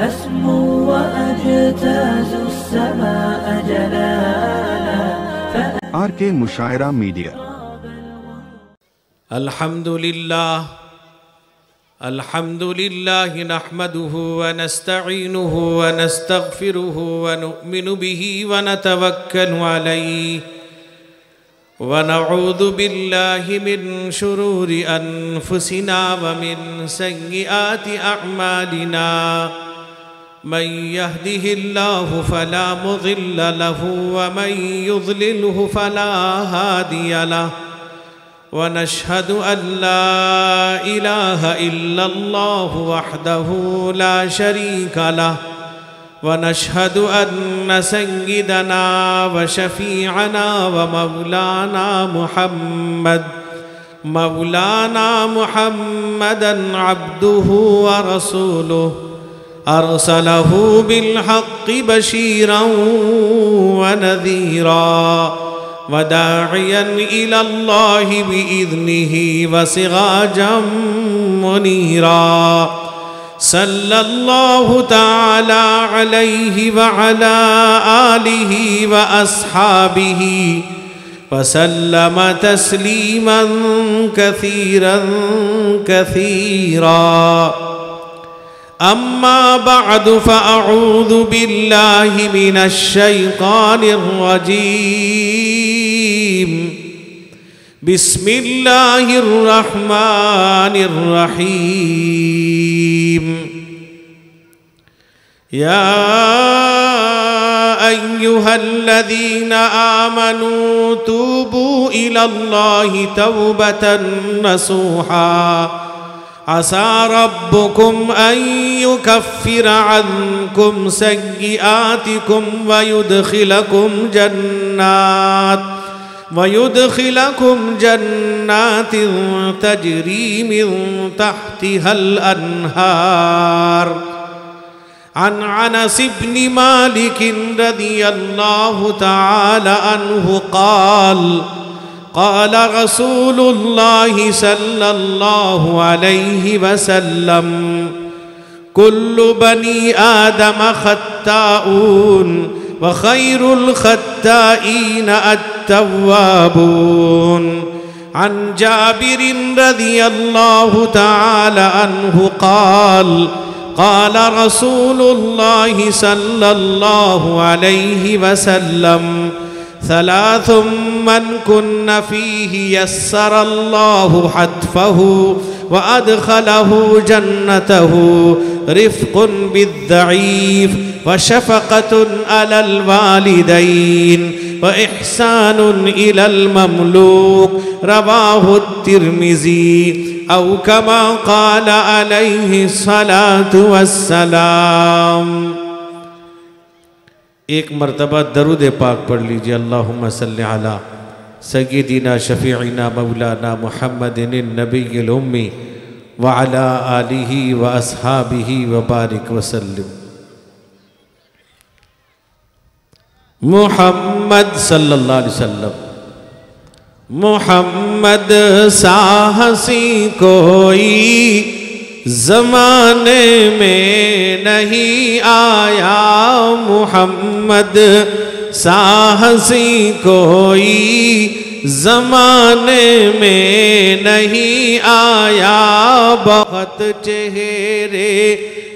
أسمو وأجتاز السماء جلالا RK مشاعرہ media. الحمد لله نحمده ونستعينه ونستغفره ونؤمن به ونتوكل عليه ونعوذ بالله من شرور أنفسنا ومن سيئات أعمالنا من يهده الله فلا مضل له ومن يضلله فلا هادي له ونشهد أن لا إله إلا الله وحده لا شريك له ونشهد أن سيدنا وشفيعنا ومولانا محمدًا عبده ورسوله أرسله بالحق بشيرا ونذيرا وداعيا إلى الله بإذنه وسراجا منيرا صلى الله تعالى عليه وعلى آله وأصحابه وسلم تسليما كثيرا كثيرا أما بعد فأعوذ بالله من الشيطان الرجيم بسم الله الرحمن الرحيم يا أيها الذين آمنوا توبوا إلى الله توبة نصوحا عسى ربكم أن يكفر عنكم سيئاتكم ويدخلكم جنات تجري من تحتها الأنهار عن أنس بن مالك رضي الله تعالى عنه قال رسول الله صلى الله عليه وسلم كل بني آدم خطاؤون وخير الخطائين التوابون عن جابر رضي الله تعالى عنه قال رسول الله صلى الله عليه وسلم ثلاث من كن فيه يسر الله حتفه وأدخله جنته رفق بالضعيف وشفقة على الوالدين وإحسان إلى المملوك رواه الترمذي أو كما قال عليه الصلاة والسلام۔ ایک مرتبہ درود پاک پڑھ لیجئے۔ اللہم صلی علی سیدنا شفیعنا مولانا محمد النبی الامی وعلا آلہ واصحابہ وبارک وسلم۔ محمد صلی اللہ علیہ وسلم۔ محمد سا ہنسی کوئی زمانے میں نہیں آیا، محمد سا ہنسی کوئی زمانے میں نہیں آیا، بہت چہرے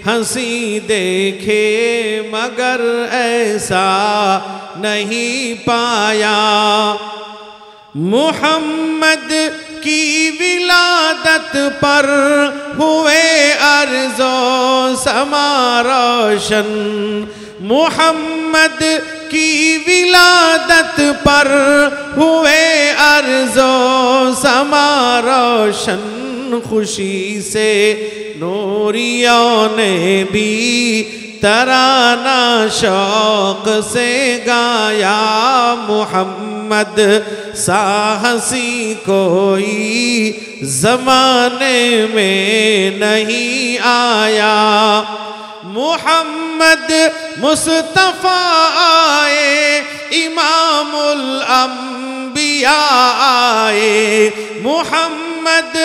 ہنسی دیکھے مگر ایسا نہیں پایا۔ محمد کی ولادت پر ہوئے ارض و سما روشن، محمد کی ولادت پر ہوئے ارض و سما روشن، خوشی سے نوریوں نے بھی ترانہ شوق سے گایا، محمد سا ہنسی کوئی زمانے میں نہیں آیا۔ محمد مصطفیٰ آئے امام الانبیاء آئے، محمد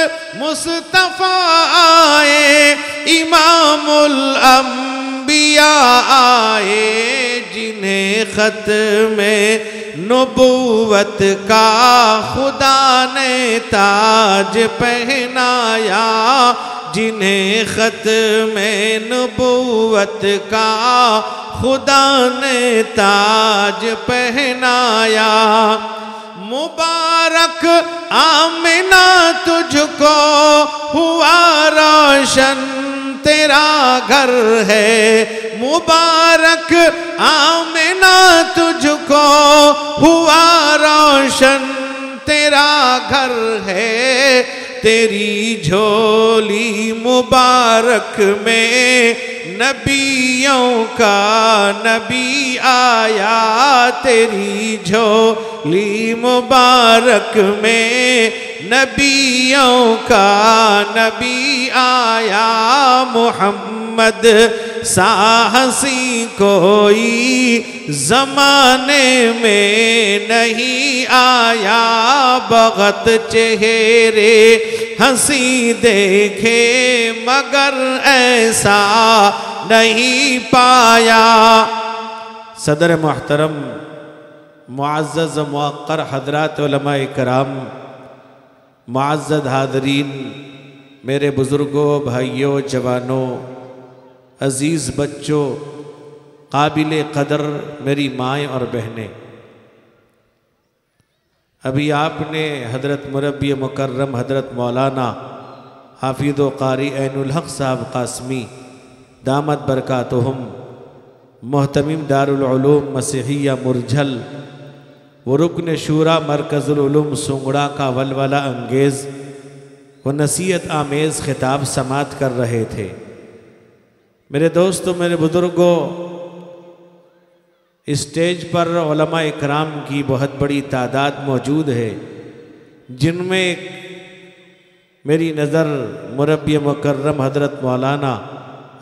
مصطفیٰ آئے امام الانبیاء انبیاء آئے جنہیں ختم نبوت کا خدا نے تاج پہنایا، جنہیں ختم نبوت کا خدا نے تاج پہنایا۔ مبارک آمنہ تجھ کو ہوا روشن تیرا گھر ہے، مبارک آمنہ تجھ کو ہوا روشن تیرا گھر ہے، تیری جھولی مبارک میں نبیوں کا نبی آیا، تیری جھولی مبارک میں نبیوں کا نبی آیا۔ محمد سا ہنسی کوئی زمانے میں نہیں آیا، بہت چہرے ہنسی دیکھے مگر ایسا نہیں پایا۔ صدر محترم معزز موقر حضرات علماء کرام، معزز حاضرین، میرے بزرگوں، بھائیوں، جوانوں، عزیز بچوں، قابل قدر میری مائیں اور بہنیں، ابھی آپ نے حضرت مربی مکرم حضرت مولانا حافظ و قاری عین الحق صاحب قاسمی دامت برکاتہم، محتمم دارالعلوم مسیحیہ مرجھل، وہ رکن شورا مرکز العلوم سنگڑا کا ولولہ انگیز وہ نصیحت آمیز خطاب سماعت کر رہے تھے۔ میرے دوستو، میرے بزرگوں، اسٹیج پر علماء اکرام کی بہت بڑی تعداد موجود ہے، جن میں میری نظر مربی مکرم حضرت مولانا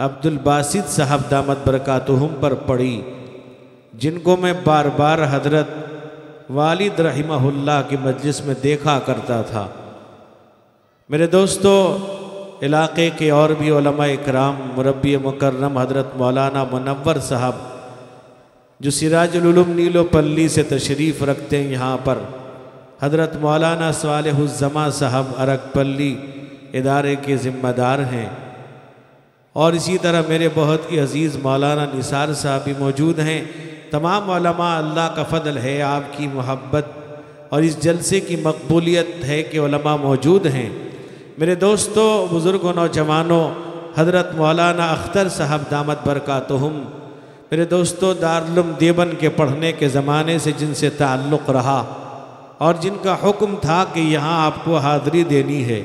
عبد الباسط صاحب دامت برکاتہم پر پڑی، جن کو میں بار بار حضرت والد رحمہ اللہ کی مجلس میں دیکھا کرتا تھا۔ میرے دوستو، علاقے کے اور بھی علماء اکرام، مربی مکرم حضرت مولانا منور صاحب جو سراج العلوم نیلو پلی سے تشریف رکھتے ہیں یہاں پر، حضرت مولانا صالح الزماں صاحب ارک پلی ادارے کے ذمہ دار ہیں، اور اسی طرح میرے بہت ہی عزیز مولانا نثار صاحب بھی موجود ہیں۔ تمام علماء، اللہ کا فضل ہے، آپ کی محبت اور اس جلسے کی مقبولیت ہے کہ علماء موجود ہیں۔ میرے دوستو، بزرگوں، نوجوانوں، حضرت مولانا اختر صاحب دامت برکاتہم، میرے دوستو، دارالعلوم دیوبند کے پڑھنے کے زمانے سے جن سے تعلق رہا اور جن کا حکم تھا کہ یہاں آپ کو حاضری دینی ہے،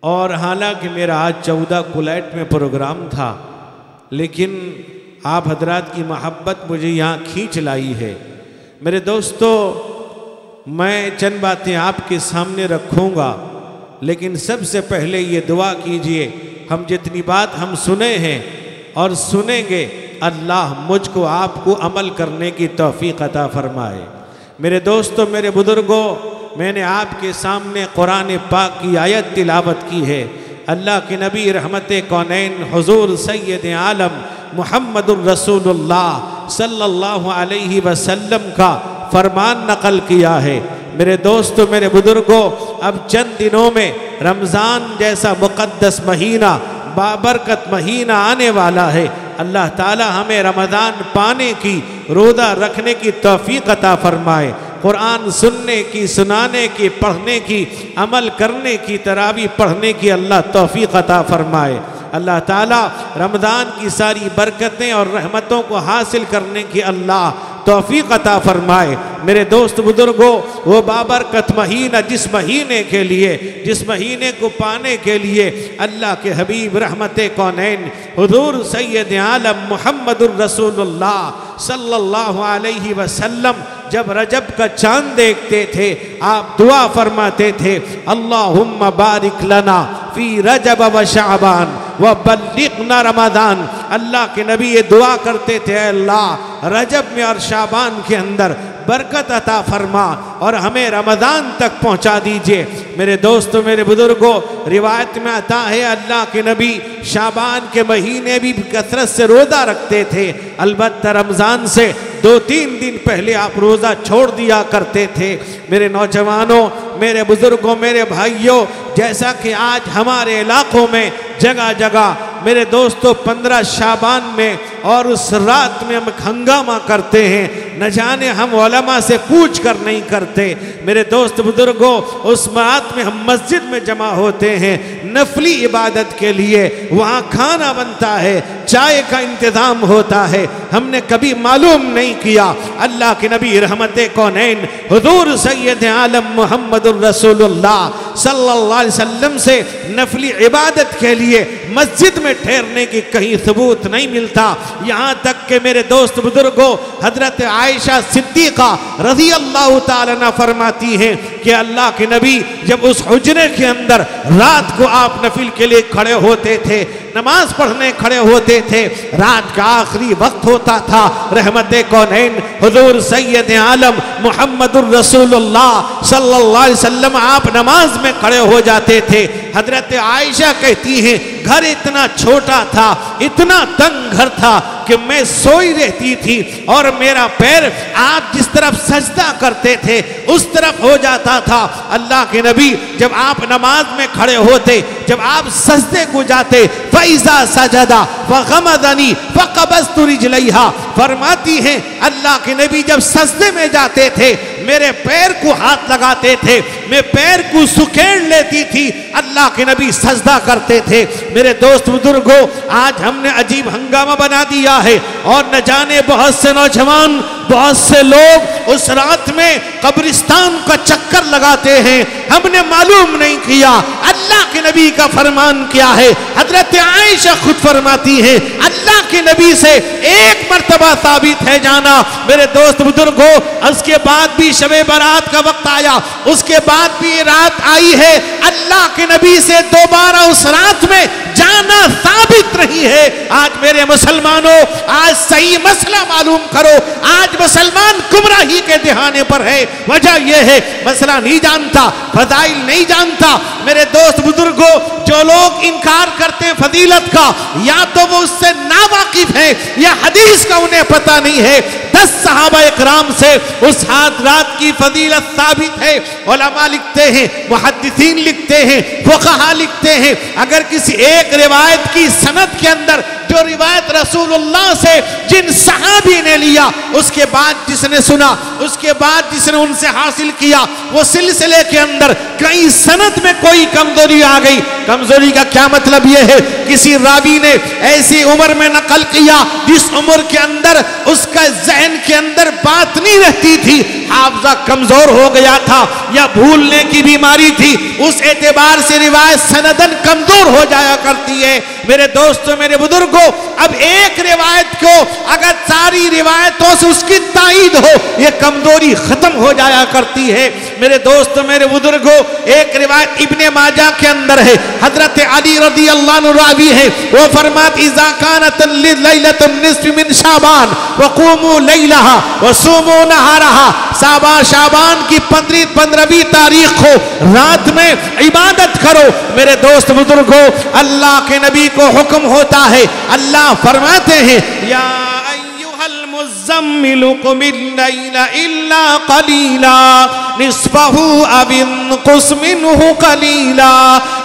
اور حالانکہ میرا آج 14 کولیٹ میں پروگرام تھا، لیکن آپ حضرات کی محبت مجھے یہاں کھینچ لائی ہے۔ میرے دوستو، میں چند باتیں آپ کے سامنے رکھوں گا، لیکن سب سے پہلے یہ دعا کیجئے، ہم جتنی بات ہم سنے ہیں اور سنیں گے، اللہ مجھ کو آپ کو عمل کرنے کی توفیق عطا فرمائے۔ میرے دوستو، میرے بزرگوں، میں نے آپ کے سامنے قرآن پاک کی آیت تلاوت کی ہے۔ اللہ کے نبی رحمت کونین حضور سید عالم محمد الرسول اللہ صلی اللہ علیہ وسلم کا فرمان نقل کیا ہے۔ میرے دوستو، میرے بزرگوں، اب چند دنوں میں رمضان جیسا مقدس مہینہ، بابرکت مہینہ آنے والا ہے۔ اللہ تعالی ہمیں رمضان پانے کی، روزہ رکھنے کی توفیق عطا فرمائے، قرآن سننے کی، سنانے کی، پڑھنے کی، عمل کرنے کی، تراویح پڑھنے کی اللہ توفیق عطا فرمائے۔ اللہ تعالیٰ رمضان کی ساری برکتیں اور رحمتوں کو حاصل کرنے کی اللہ توفیق عطا فرمائے۔ میرے دوست بزرگوں، وہ بابرکت مہینہ جس مہینے کے لیے، جس مہینے کو پانے کے لیے اللہ کے حبیب رحمت کونین حضور سید عالم محمد الرسول اللہ صلی اللہ علیہ وسلم جب رجب کا چاند دیکھتے تھے، آپ دعا فرماتے تھے، اللہم بارک لنا فی رجب و شعبان وبلغنا رمضان۔ اللہ کے نبی یہ دعا کرتے تھے، اے اللہ رجب میں اور شعبان کے اندر برکت عطا فرما اور ہمیں رمضان تک پہنچا دیجئے۔ میرے دوستو، میرے بزرگوں، روایت میں آتا ہے اللہ کے نبی شعبان کے مہینے بھی کثرت سے روزہ رکھتے تھے، البتہ رمضان سے 2-3 دن پہلے آپ روزہ چھوڑ دیا کرتے تھے۔ میرے نوجوانوں، میرے بزرگوں، میرے بھائیوں، جیسا کہ آج ہمارے علاقوں میں جگہ جگہ میرے دوستو 15 شعبان میں اور اس رات میں ہم ہنگامہ کرتے ہیں، نہ جانے ہم علماء سے پوچھ کر نہیں کرتے۔ میرے دوست بزرگوں، اس رات میں ہم مسجد میں جمع ہوتے ہیں نفلی عبادت کے لیے، وہاں کھانا بنتا ہے، چائے کا انتظام ہوتا ہے۔ ہم نے کبھی معلوم نہیں کیا اللہ کے نبی رحمت کونین حضور سید عالم محمد الرسول اللہ صلی اللہ علیہ وسلم سے نفلی عبادت کے لیے مسجد میں ٹھہرنے کی کہیں ثبوت نہیں ملتا۔ یہاں تک کہ میرے دوست بزرگوں، حضرت عائشہ صدیقہ رضی اللہ تعالیٰ عنہ فرماتی ہیں کہ اللہ کے نبی جب اس حجرے کے اندر رات کو آپ نفل کے لیے کھڑے ہوتے تھے، نماز پڑھنے کھڑے ہوتے تھے، رات کا آخری وقت ہوتا تھا، رحمت کونین حضور سید عالم محمد الرسول اللہ صلی اللہ علیہ وسلم آپ نماز میں کھڑے ہو جاتے تھے۔ حضرت عائشہ کہتی ہیں گھر اتنا چھوٹا تھا، اتنا تنگ گھر تھا کہ میں سوئی رہتی تھی اور میرا پیر آپ جس طرف سجدہ کرتے تھے اس طرف ہو جاتا تھا۔ اللہ کے نبی جب آپ نماز میں کھڑے ہوتے، جب آپ سجدے کو جاتے، فَإِذَا سَجَدَ فَغَمَدَنِي فَقَبَزْتُ رِجْلَيْهَا، فرماتی ہیں اللہ کے نبی جب سجدے میں جاتے تھے میرے پیر کو ہاتھ لگاتے تھے، میں پیر کو سکیڑ لیتی تھی، اللہ کے نبی سجدہ کرتے تھے۔ میرے دوست بزرگوں، آج ہم نے عجیب ہنگامہ بنا دیا ہے اور نہ جانے بہت سے نوجوان، بہت سے لوگ اس رات میں قبرستان کا چکر لگاتے ہیں۔ ہم نے معلوم نہیں کیا اللہ کے نبی کا فرمان کیا ہے۔ حضرت عائشہ خود فرماتی ہیں اللہ کے نبی سے ایک مرتبہ ثابت ہے جانا۔ میرے دوست بزرگوں، اس کے بعد بھی شب برات کا وقت آیا، اس کے بعد بھی رات آئی ہے، اللہ کے نبی سے دوبارہ اس رات میں جانا ثابت نہیں ہے۔ آج میرے مسلمانوں، آج صحیح مسئلہ معلوم کرو، آج مسلمان گمراہی کے دہانے پر ہے۔ وجہ یہ ہے مسئلہ نہیں جانتا، فضائل نہیں جانتا۔ میرے دوست بزرگوں، جو لوگ انکار کرتے ہیں فضیلت کا، یا تو وہ اس سے ناواقف ہے یا حدیث کا انہیں پتہ نہیں ہے۔ 10 صحابہ اکرام سے اس رات کی فضیلت ثابت ہے۔ علماء لکھتے ہیں، محدثین لکھتے ہیں، فقہاء لکھتے ہیں، اگر کسی ایک روایت کی سند کے اندر جو روایت رسول اللہ سے جن صحابی نے لیا، اس کے بعد جس نے سنا، اس کے بعد جس نے ان سے حاصل کیا، وہ سلسلے کے اندر کئی سند میں کوئی کمزوری آ گئی۔ کمزوری کا کیا مطلب یہ ہے؟ کسی راوی نے ایسی عمر میں نقل کیا جس عمر کے اندر اس کا ذہن کے اندر بات نہیں رہتی تھی، حافظہ کمزور ہو گیا تھا یا بھولنے کی بیماری تھی، اس اعتبار سے روایت سندن کمزور ہو جایا کرتی ہے۔ میرے دوستوں، میرے بزرگوں، اب ایک روایت کو اگر ساری روایتوں سے اس کی تائید ہو، یہ کمزوری ختم ہو جایا کرتی ہے۔ میرے دوستوں، میرے بزرگوں، ایک روایت ابن ماجہ کے اندر ہے، حضرت علی رضی اللہ عنہ راوی ہے، وہ فرماتے اذا كانت ليلة النصف من شعبان وقوموا ليلها وصوموا نهارها، شعبان کی 15ویں تاریخ کو رات میں عبادت کرو۔ میرے دوست بزرگوں، اللہ کے نبی کو حکم ہوتا ہے، اللہ فرماتے ہیں یا المزمل قم اللیل الا قلیلا نصفه او انقص منه قلیلا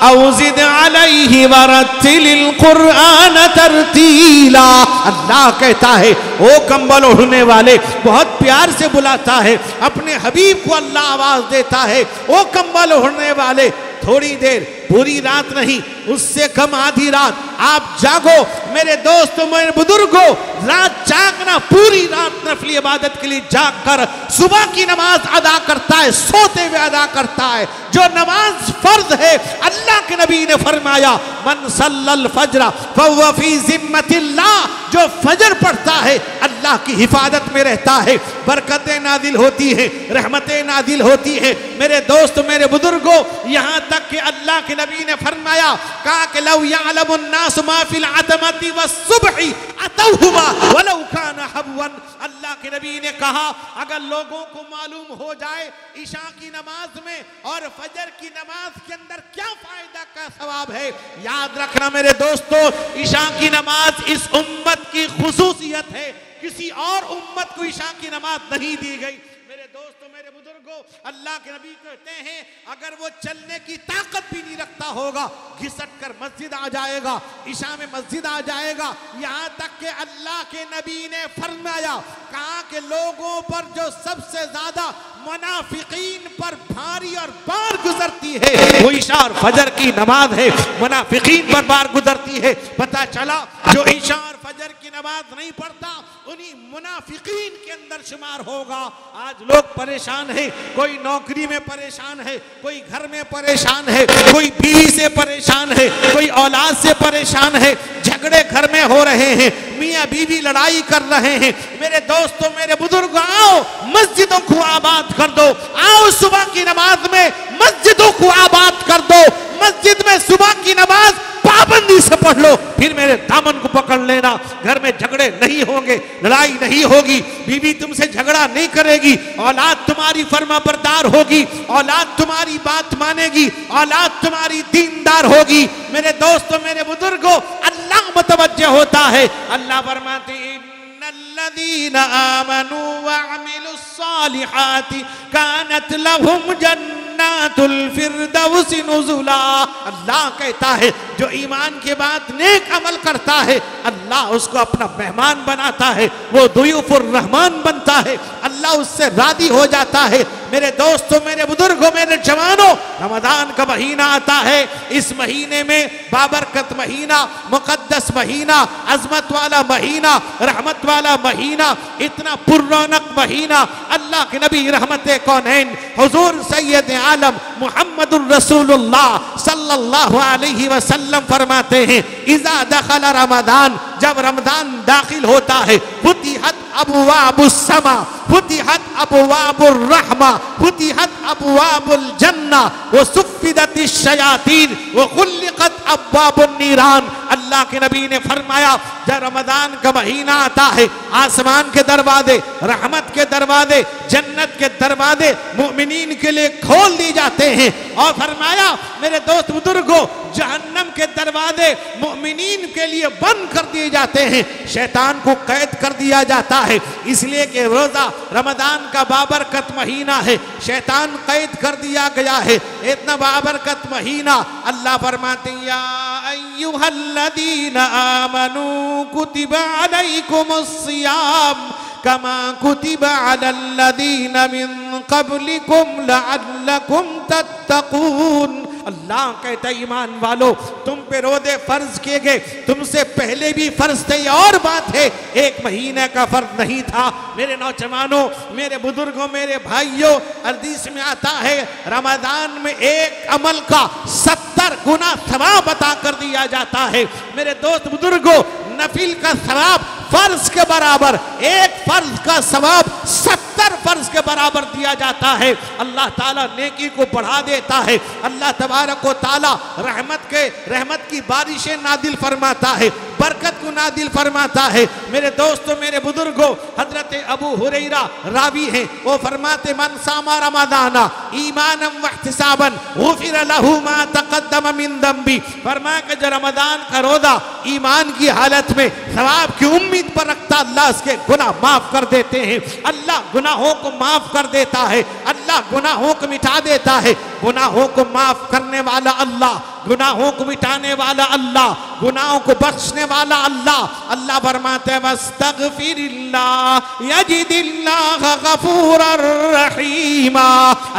او زد علیہ ورتل القرآن ترتیلا۔ اللہ کہتا ہے او کمبل اڑھنے والے، بہت پیار سے بلاتا ہے اپنے حبیب کو، اللہ آواز دیتا ہے او کمبل اڑھنے والے، تھوڑی دیر، پوری رات نہیں، اس سے کم آدھی رات آپ جاگو۔ میرے دوستوں، میرے بزرگوں، رات جاگنا، پوری رات نفلی عبادت کے لیے جاگ کر صبح کی نماز ادا کرتا ہے، سوتے ہوئے ادا کرتا ہے، جو نماز فرض ہے اللہ کے نبی نے فرمایا من صلی الفجر فهو فی ذمۃ اللہ، جو فجر پڑھتا ہے اللہ کی حفاظت میں رہتا ہے، برکتیں نازل ہوتی ہیں، رحمتیں نازل ہوتی ہیں۔ میرے دوست میرے بزرگوں، یہاں تک کہ اللہ کے نبی نے فرمایا کہا کہ لو یعلم الناس ما فی العتمۃ والصبح اتوہما ولو کان حبوا، اللہ کے نبی نے کہا اگر لوگوں کو معلوم ہو جائے عشاء کی نماز میں اور فجر کی نماز کے اندر کیا فائدہ کا ثواب ہے، یاد رکھنا میرے دوستو، عشاء کی نماز اس امت کی خصوصیت ہے، کسی اور امت کو عشاء کی نماز نہیں دی گئی۔ میرے دوستو میرے بزرگوں، اللہ کے نبی کہتے ہیں اگر وہ چلنے کی طاقت بھی نہیں رکھتا ہوگا گھسٹ کر مسجد آ جائے گا، عشاء میں مسجد آ جائے گا، یہاں تک کہ اللہ کے نبی نے فرمایا کہا کہ لوگوں پر جو سب سے زیادہ منافقین پر بھاری اور بار گزرتی ہے وہ عشاء اور فجر کی نماز ہے، منافقین پر بار گزرتی ہے۔ پتہ چلا جو عشاء اور فجر کی نماز نہیں پڑھتا انہی منافقین کے اندر شمار ہوگا۔ آج لوگ پریشان ہیں، کوئی نوکری میں پریشان ہے، کوئی گھر میں پریشان ہے، کوئی بیوی سے پریشان ہے، کوئی اولاد سے پریشان ہے، جھگڑے گھر میں ہو رہے ہیں، میاں بیوی لڑائی کر رہے ہیں۔ میرے دوستوں میرے بزرگ، آؤ مسجدوں کو آباد کر دو، آؤ صبح کی نماز میں مسجدوں کو آباد کر دو، مسجد میں صبح کی نماز پابندی سے پڑھ لو، پھر میرے دامن کو پکڑ لینا، گھر میں جھگڑے نہیں ہوں گے، لڑائی نہیں ہوگی، بیوی تم سے جھگڑا نہیں کرے گی، اولاد تمہاری فرما بردار ہوگی، اولاد تمہاری بات مانے گی، اولاد تمہاری دیندار ہوگی۔ میرے دوستوں میرے بزرگوں، اللہ متوجہ ہوتا ہے، اللہ فرماتے ہیں ان الذین آمنوا وعملوا الصالحات كانت لهم جنات الفردوس نزلا۔ اللہ کہتا ہے جو ایمان کے بعد نیک عمل کرتا ہے اللہ اس کو اپنا مہمان بناتا ہے، وہ ضیوف الرحمن بنتا ہے، اللہ اس سے راضی ہو جاتا ہے۔ میرے دوستوں میرے بزرگوں میرے جوانوں، رمضان کا مہینہ آتا ہے، اس مہینے میں بابرکت مہینہ، مقدس مہینہ، عظمت والا مہینہ، رحمت والا مہینہ، اتنا پر رونق مہینہ، اللہ کے نبی رحمت کونین حضور سید عالم محمد الرسول اللہ صلی اللہ علیہ وسلم فرماتے ہیں اذا دخل رمضان، جب رمضان داخل ہوتا ہے فتحت ابواب السماء، فتحت ابواب الرحمہ، فتحت ابواب الجنہ، وصفدت الشیاطین، وغلقت ابواب النیران۔ اللہ کے نبی نے فرمایا جب رمضان کا مہینہ آتا ہے آسمان کے دروازے، رحمت کے دروازے، جنت کے دروازے مومنین کے لئے کھول دی جاتے ہیں، اور فرمایا میرے دوست بزرگوں جہنم کے دروازے مومنین کے لیے بند کر دیے جاتے ہیں، شیطان کو قید کر دیا جاتا ہے، اس لیے کہ روزہ رمضان کا بابرکت مہینہ ہے، شیطان قید کر دیا گیا ہے، اتنا بابرکت مہینہ۔ اللہ فرماتے ہیں یا ایھا الذین آمنوا کتب علیکم الصیام کما کتب علی الذین من قبلکم لعلکم تتقون۔ اللہ کہتا ہے ایمان والو تم پہ روزے فرض کیے گئے، تم سے پہلے بھی فرض تھے، یہ اور بات ہے ایک مہینے کا فرض نہیں تھا۔ میرے نوجوانوں میرے بزرگوں میرے بھائیوں، حدیث میں آتا ہے رمضان میں ایک عمل کا 70 گنا ثواب عطا کر دیا جاتا ہے۔ میرے دوست بزرگوں نفل کا ثواب فرض کے برابر، ایک فرض کا ثواب 70 فرض کے برابر دیا جاتا ہے۔ اللہ تعالیٰ نیکی کو بڑھا دیتا ہے، اللہ تبارک و تعالیٰ رحمت کی بارشیں نازل فرماتا ہے، برکت کو نازل فرماتا ہے۔ میرے دوستوں میرے بزرگوں حضرت ابو ہریرہ راوی ہیں، وہ فرماتے من صام رمضان ایمانا واحتسابا غفر له ما تقدم من ذنبی، فرمایا کہ جو رمضان کا روزہ ایمان کی حالت میں ثواب کی امید پر رکھتا اللہ اس کے گناہ معاف کر دیتے ہیں، اللہ گناہوں کو معاف کر دیتا ہے، اللہ گناہوں کو مٹا دیتا ہے۔ گناہوں کو معاف کرنے والا اللہ، گناہوں کو مٹانے والا اللہ، گناہوں کو بخشنے والا اللہ۔ اللہ فرماتے ہیں واستغفر اللہ یجد اللہ غفورا رحیما۔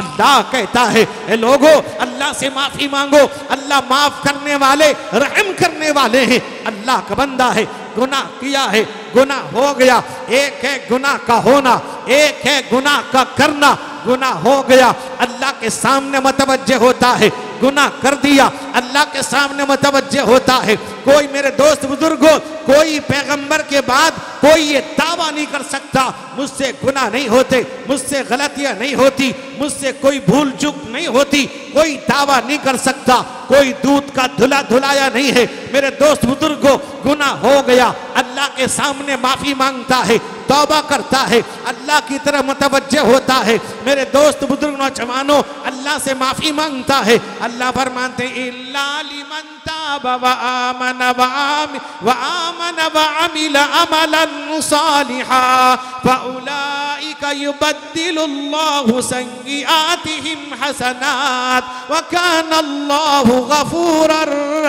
اللہ کہتا ہے اے لوگو اللہ سے معافی مانگو، اللہ معاف کرنے والے رحم کرنے والے ہیں۔ اللہ کا بندہ ہے، گناہ کیا ہے، گناہ ہو گیا، ایک ہے گناہ کا ہونا، ایک ہے گناہ کا کرنا۔ گناہ ہو گیا اللہ کے سامنے متوجہ ہوتا ہے، گناہ کر دیا اللہ کے سامنے متوجہ ہوتا ہے۔ کوئی میرے دوست بزرگوں، کوئی پیغمبر کے بعد کوئی یہ دعویٰ نہیں کر سکتا مجھ سے گناہ نہیں ہوتے، مجھ سے غلطیاں نہیں ہوتی، مجھ سے کوئی بھول چک نہیں ہوتی، کوئی دعویٰ نہیں کر سکتا، کوئی دودھ کا دھلا دھلایا نہیں ہے۔ میرے دوست بزرگوں، گناہ ہو گیا اللہ کے سامنے معافی مانگتا ہے، توبہ کرتا ہے، اللہ کی طرف متوجہ ہوتا ہے۔ میرے دوست بزرگ نوجوانوں، اللہ سے معافی مانگتا ہے۔ اللہ فرماتے ہیں اِلَّا لِمَن تَابَ وَآمَنَ وَعَمِلَ عَمَلًا صَالِحًا فَأُولَئِكَ يُبَدِّلُ اللَّهُ سَيِّئَاتِهِمْ حَسَنَاتٍ وَكَانَ اللَّهُ غَفُورًا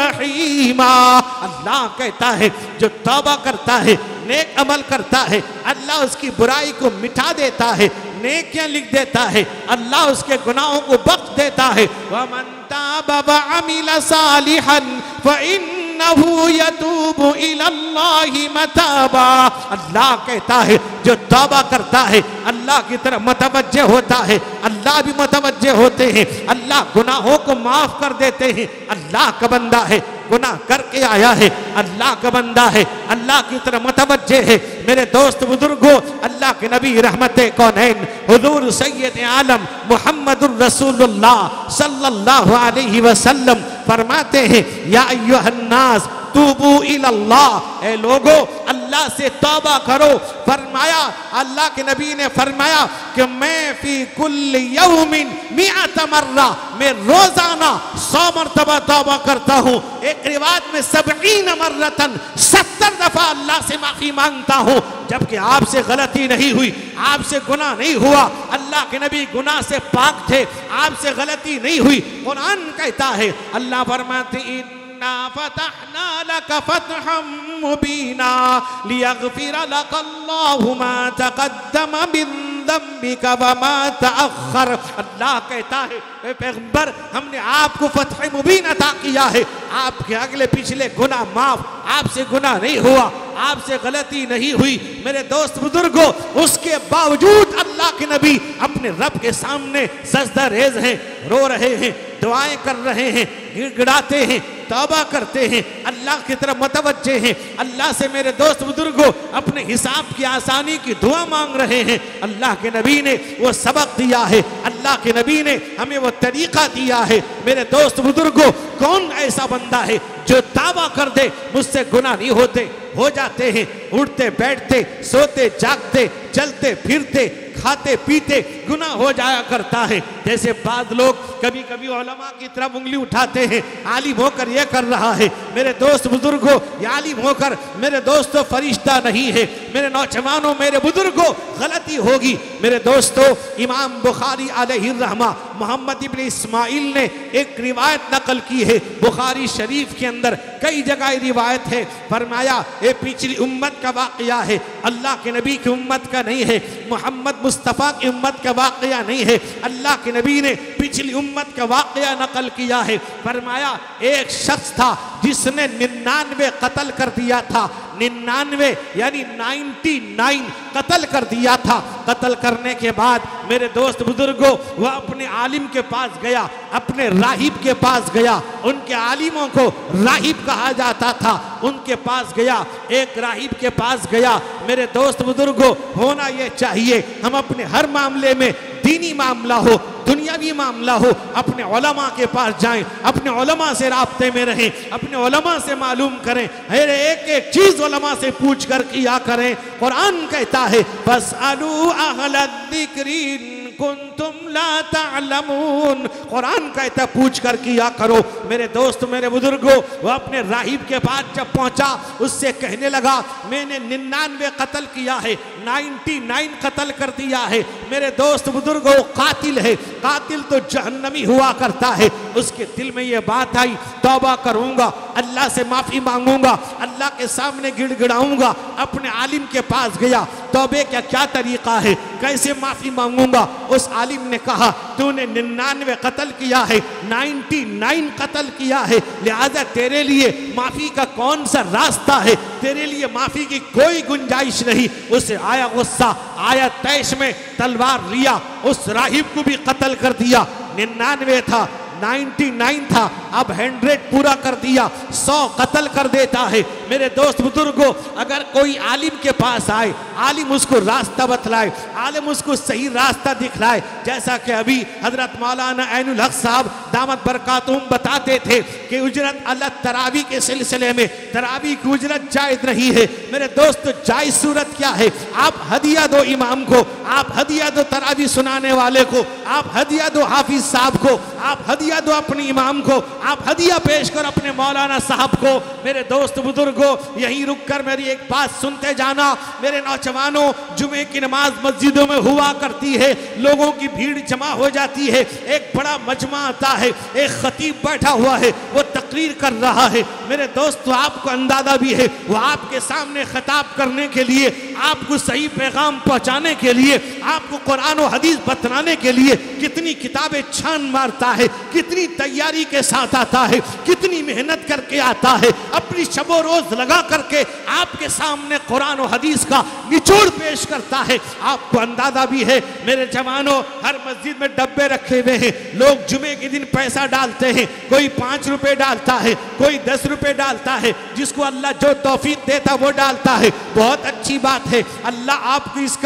رَحِيمًا۔ اللہ کہتا ہے جو توبہ کرتا ہے، نیک عمل کرتا ہے، اللہ اس کی برائی کو مٹا دیتا ہے، نیکیاں لکھ دیتا ہے، اللہ اس کے گناہوں کو بخش دیتا ہے۔ وَمَن تَابَ وَعَمِلَ صَالِحًا فَإِنَّهُ يَتُوبُ إِلَى اللَّهِ مَتَابًا۔ اللہ کہتا ہے جو توبہ کرتا ہے اللہ کی طرف متوجہ ہوتا ہے، اللہ بھی متوجہ ہوتے ہیں، اللہ گناہوں کو معاف کر دیتے ہیں۔ اللہ کا بندہ ہے، گناہ کر کے آیا ہے، اللہ کا بندہ ہے، اللہ کی طرف متوجہ ہے۔ میرے دوست بزرگوں، اللہ کے نبی رحمت کونین حضور سید عالم محمد الرسول اللہ صلی اللہ علیہ وسلم فرماتے ہیں یا ایھا الناس توبو الاللہ، اے لوگو اللہ سے توبہ کرو۔ فرمایا اللہ کے نبی نے فرمایا کہ میں فی کل یوم 100 مرہ، میں روزانہ 100 مرتبہ توبہ کرتا ہوں۔ ایک روایت میں 70 مرتن، 70 دفعہ اللہ سے معافی مانگتا ہوں۔ جبکہ آپ سے غلطی نہیں ہوئی، آپ سے گناہ نہیں ہوا، اللہ کے نبی گناہ سے پاک تھے، آپ سے غلطی نہیں ہوئی۔ قرآن کہتا ہے، اللہ فرماتے ہیں إِنَّا فَتَحْنَا لَكَ فَتْحًا مُبِينًا لِيَغْفِرَ لَكَ اللَّهُ مَا تَقَدَّمَ مِن ذَنبِكَ وَمَا تَأَخَّرَ۔ اللہ کہتا ہے اے پیغمبر، ہم نے آپ کو فتح مبین عطا کیا ہے، آپ کے اگلے پچھلے گناہ معاف، آپ سے گناہ نہیں ہوا، آپ سے غلطی نہیں ہوئی۔ میرے دوست بزرگوں، اس کے باوجود اللہ کے نبی اپنے رب کے سامنے سجدہ ریز ہیں، رو رہے ہیں، دعائیں کر رہے ہیں، گڑ گڑاتے ہیں، توبہ کرتے ہیں، اللہ کی طرف متوجہ ہیں، اللہ سے میرے دوست بزرگوں اپنے حساب کی آسانی کی دعا مانگ رہے ہیں۔ اللہ کے نبی نے وہ سبق دیا ہے، اللہ کے نبی نے ہمیں وہ طریقہ دیا ہے۔ میرے دوست بزرگوں، کون ایسا بندہ ہے جو دعویٰ کر دے مجھ سے گناہ نہیں ہوتے؟ ہو جاتے ہیں، اٹھتے بیٹھتے، سوتے جاگتے، چلتے پھرتے، کھاتے پیتے گناہ ہو جایا کرتا ہے۔ جیسے بعض لوگ کبھی کبھی علماء کی طرف انگلی اٹھاتے ہیں، عالم ہو کر یہ کر رہا ہے۔ میرے دوست بزرگوں، یہ عالم ہو کر میرے دوستوں فرشتہ نہیں ہے۔ میرے نوجوانوں، میرے بزرگوں، غلطی ہوگی۔ میرے دوستوں، امام بخاری علیہ الرحمہ محمد ابن اسماعیل نے ایک روایت نقل کی ہے بخاری شریف کے اندر، کئی جگہ روایت ہے۔ فرمایا یہ پچھلی امت کا واقعہ ہے، اللہ کے نبی کی امت کا نہیں ہے، محمد مصطفیٰ کی امت کا واقعہ نہیں ہے، اللہ کے نبی نے پچھلی امت کا واقعہ نقل کیا ہے۔ فرمایا ایک شخص تھا جس نے 99 قتل کر دیا تھا، 99 یعنی 99 قتل کر دیا تھا۔ قتل کرنے کے بعد میرے دوست بزرگوں، وہ اپنے عالم کے پاس گیا، اپنے راہب کے پاس گیا، ان کے عالموں کو راہب کہا جاتا تھا، ان کے پاس گیا، ایک راہب کے پاس گیا۔ میرے دوست بزرگوں، ہونا یہ چاہیے ہم اپنے ہر معاملے میں، دینی معاملہ ہو، دنیاوی معاملہ ہو، اپنے علماء کے پاس جائیں، اپنے علماء سے رابطے میں رہیں، اپنے علماء سے معلوم کریں، ہر ایک ایک چیز علماء سے پوچھ کر کیا کریں۔ قرآن کہتا ہے فَاسْأَلُوا أَهْلَ الذِّكْرِ إِن كُنتُمْ لَا تَعْلَمُونَ۔ قرآن کہتا ہے پوچھ کر کیا کرو۔ میرے دوست، میرے بزرگوں، وہ اپنے راہب کے پاس جب پہنچا، اس سے کہنے لگا میں نے 99 قتل کیا ہے، 99 قتل کر دیا ہے۔ میرے دوست بزرگوں، قاتل ہے، قاتل تو جہنمی ہوا کرتا ہے۔ اس کے دل میں یہ بات آئی، توبہ کروں گا، اللہ سے معافی مانگوں گا، اللہ کے سامنے گڑ گڑاؤں گا۔ اپنے عالم کے پاس گیا، توبے کا کیا طریقہ ہے، کیسے معافی مانگوں گا؟ اس عالم نے کہا تو نے 99 قتل کیا ہے، 99 قتل کیا ہے، لہذا تیرے لیے معافی کا کون سا راستہ ہے؟ تیرے لیے معافی کی کوئی گنجائش نہیں۔ اسے آیا غصہ، آیا تیش میں تلوار لیا، اس راہب کو بھی قتل کر دیا۔ 99 تھا، 99 تھا، اب 100 پورا کر دیا، 100 قتل کر دیتا ہے۔ میرے دوست بزرگوں، اگر کوئی عالم کے پاس آئے، عالم اس کو راستہ بتلائے، عالم اس کو صحیح راستہ دکھلائے، جیسا کہ ابھی حضرت مولانا عین الحق صاحب دامت برکاتہم بتاتے تھے کہ اجرت اللہ تراویح کے سلسلے میں تراویح کی اجرت جائز نہیں ہے۔ میرے دوست جائز صورت کیا ہے؟ آپ ہدیہ دو امام کو، آپ ہدیہ دو تراویح سنانے والے کو، آپ ہدیہ دو حافظ صاحب کو، آپ ہدیہ دو اپنی امام کو، آپ ہدیہ پیش کر اپنے مولانا صاحب کو۔ میرے دوست بزرگوں، یہیں رک کر میری ایک بات سنتے جانا۔ میرے نوجوانوں، جمعے کی نماز مسجدوں میں ہوا کرتی ہے، لوگوں کی بھیڑ جمع ہو جاتی ہے، ایک بڑا مجمع آتا ہے، ایک خطیب بیٹھا ہوا ہے، وہ تقریر کر رہا ہے۔ میرے دوست، آپ کو اندازہ بھی ہے، وہ آپ کے سامنے خطاب کرنے کے لیے، آپ کو صحیح پیغام پہنچانے کے لیے، آپ کو قرآن و حدیث بتلانے کے لیے کتنی کتابیں چھان مارتا ہے، کتنی تیاری کے ساتھ آتا ہے، کتنی محنت کر کے آتا ہے، اپنی شب و روز لگا کر کے آپ کے سامنے قرآن و حدیث کا نچوڑ پیش کرتا ہے۔ آپ کو اندازہ بھی ہے میرے جوانوں، ہر مسجد میں ڈبے رکھے ہوئے ہیں، لوگ جمعے کے دن پیسہ ڈالتے ہیں، کوئی 5 روپے ڈالتا ہے، کوئی 10 روپے ڈالتا ہے، جس کو اللہ جو توفیق دیتا وہ ڈالتا ہے۔ بہت اچھی بات ہے، اللہ آپ کو اس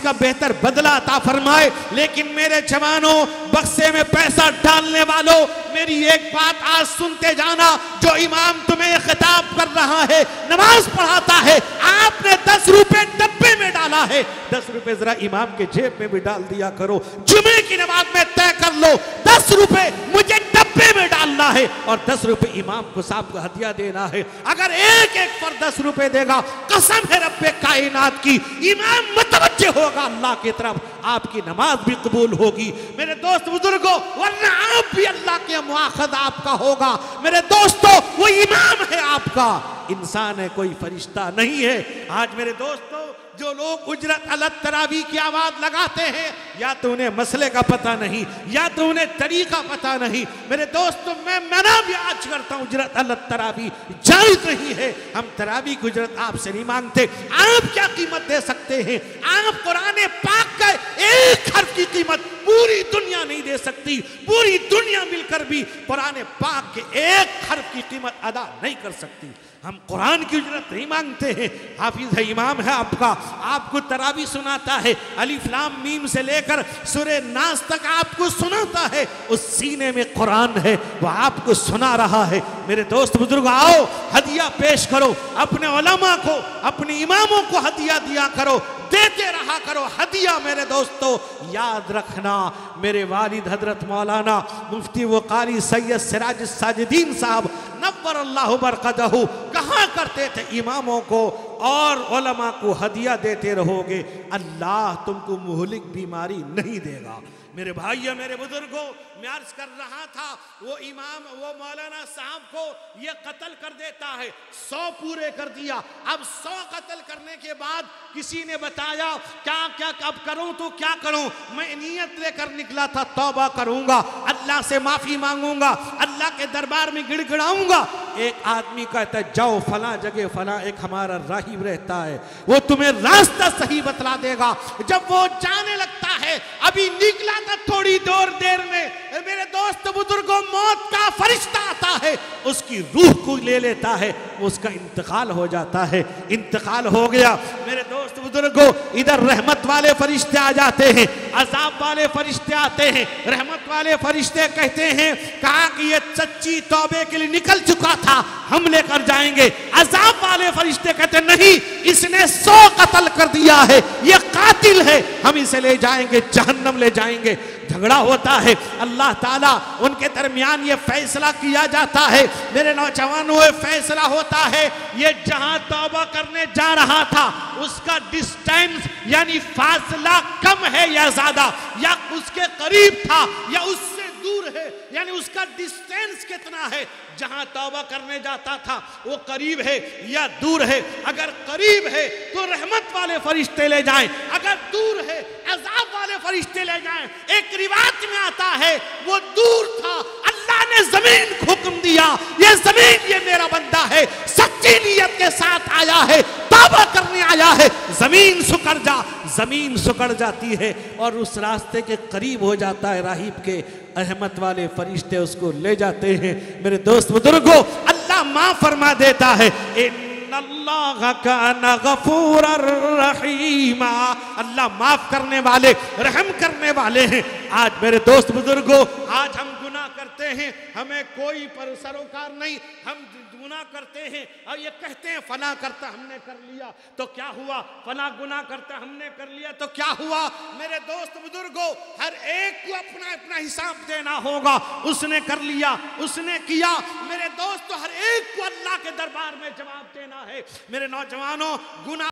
کا بہتر بدلہ عطا فرمائے۔ لیکن میرے جوانوں، بکسے میں پیسہ ڈالنے والوں، میری ایک بات آج سنتے جانا، جو امام تمہیں خطاب کر رہا ہے، نماز پڑھاتا ہے، آپ نے 10 روپے ڈبے میں ڈالا ہے، 10 روپے ذرا امام کے جیب میں بھی ڈال دیا کرو۔ جمعے کی نماز میں طے کر لو، 10 روپے مجھے ڈبے میں ڈالنا ہے اور 10 روپے امام کو صاحب کو ہدیہ دینا ہے۔ اگر ایک ایک پر 10 روپے دے گا، قسم ہے رب کائنات کی، امام متوجہ ہوگا اللہ کی طرف، آپ کی نماز بھی قبول ہوگی۔ میرے دوست بزرگوں، ورنہ آپ بھی اللہ کے مواخذ آپ کا ہوگا۔ میرے دوستو، وہ امام ہے آپ کا، انسان ہے، کوئی فرشتہ نہیں ہے۔ آج میرے دوستو، جو لوگ اجرت الگ تراویح کی آواز لگاتے ہیں، یا تو انہیں مسئلے کا پتہ نہیں، یا تو انہیں طریقہ پتہ نہیں۔ میرے دوستو، میں منع بھی آج کرتا ہوں، اجرت الگ تراویح جائز نہیں ہے۔ ہم تراویح کی اجرت آپ سے نہیں مانگتے۔ آپ کیا قیمت دے سکتے ہیں؟ آپ قرآن پاک کا ایک حرف کی قیمت پوری دنیا نہیں دے سکتی۔ پوری دنیا مل کر بھی قرآن پاک کے ایک حرف کی قیمت ادا نہیں کر سکتی۔ ہم قرآن کی اجرت نہیں مانگتے ہیں۔ حافظ ہے، امام ہے آپ کا، آپ کو تراویح سناتا ہے، الف لام میم سے لے کر سورہ ناس تک آپ کو سناتا ہے، اس سینے میں قرآن ہے، وہ آپ کو سنا رہا ہے۔ میرے دوست بزرگ، آؤ ہدیہ پیش کرو، اپنے علماء کو، اپنے اماموں کو ہدیہ دیا کرو، دیتے رہا کرو ہدیہ۔ میرے دوستو، یاد رکھنا، میرے والد حضرت مولانا مفتی و قاری سید سراج الساجدین صاحب نور اللہ برکتہ کہا کرتے تھے، اماموں کو اور علماء کو ہدیہ دیتے رہو گے، اللہ تم کو مہلک بیماری نہیں دے گا۔ میرے بھائیو، میرے بزرگوں، میں عرض کر رہا تھا، وہ امام، وہ مولانا صاحب کو یہ قتل کر دیتا ہے، 100 پورے کر دیا۔ اب 100 قتل کرنے کے بعد کسی نے بتایا کیا اب کروں تو کیا کروں؟ میں نیت لے کر نکلا تھا، توبہ کروں گا، اللہ سے معافی مانگوں گا، اللہ کے دربار میں گڑ گڑاؤں گا۔ ایک آدمی کہتا ہے، جاؤ فلاں جگہ فلاں ایک ہمارا راہب رہتا ہے، وہ تمہیں راستہ صحیح بتلا دے گا۔ جب وہ جانے لگتا ہے، ابھی نکلا تھا تھوڑی دیر میں، میرے دوست بزرگوں، موت کا فرشتہ آتا ہے، اس کی روح کو لے لیتا ہے، اس کا انتقال ہو جاتا ہے۔ انتقال ہو گیا، میرے دوست بزرگوں، ادھر رحمت والے فرشتے آ جاتے ہیں، عذاب والے فرشتے آتے ہیں۔ رحمت والے فرشتے کہتے ہیں، کہا کہ یہ سچی توبے کے لیے نکل چکا تھا، ہم لے کر جائیں گے۔ عذاب والے فرشتے کہتے ہیں، نہیں، اس نے 100 قتل کر دیا ہے، یہ قاتل ہے، ہم اسے لے جائیں گے، جہنم لے جائیں گے۔ جھگڑا ہوتا ہے، اللہ تعالیٰ ان کے درمیان یہ فیصلہ کیا جاتا ہے۔ میرے نوجوانوں، یہ فیصلہ ہوتا ہے، یہ جہاں توبہ کرنے جا رہا تھا اس کا ڈسٹینس یعنی فاصلہ کم ہے یا زیادہ، یا اس کے قریب تھا یا اس سے دور ہے، یعنی اس کا ڈسٹینس کتنا ہے، جہاں توبہ کرنے جاتا تھا وہ قریب ہے یا دور ہے؟ اگر قریب ہے تو رحمت والے فرشتے لے جائیں، اگر دور ہے عذاب والے فرشتے لے جائیں۔ ایک روایت میں آتا ہے وہ دور تھا، اللہ نے زمین کو حکم دیا، یہ زمین یہ میرا بندہ ہے، سچی نیت کے ساتھ آیا ہے، توبہ کرنے آیا ہے، زمین سکڑ جا، زمین سکڑ جاتی ہے اور اس راستے کے قریب ہو جاتا ہے راہب کے، رحمت والے فرشتے اس کو لے جاتے ہیں۔ میرے دوست بزرگوں، اللہ معاف فرما دیتا ہے، ان اللہ کان غفورا رحیما، اللہ معاف کرنے والے، رحم کرنے والے ہیں۔ آج میرے دوست بزرگوں، آج ہم گناہ کرتے ہیں، ہمیں کوئی سروکار نہیں، ہم گناہ کرتے ہیں اور یہ کہتے ہیں فلاں کرتا ہم نے کر لیا تو کیا ہوا، فلاں گناہ کرتا ہم نے کر لیا تو کیا ہوا؟ میرے دوست بزرگوں، ہر ایک کو اپنا اپنا حساب دینا ہوگا، اس نے کر لیا، اس نے کیا۔ میرے دوست، ہر ایک کو اللہ کے دربار میں جواب دینا ہے۔ میرے نوجوانوں، گناہ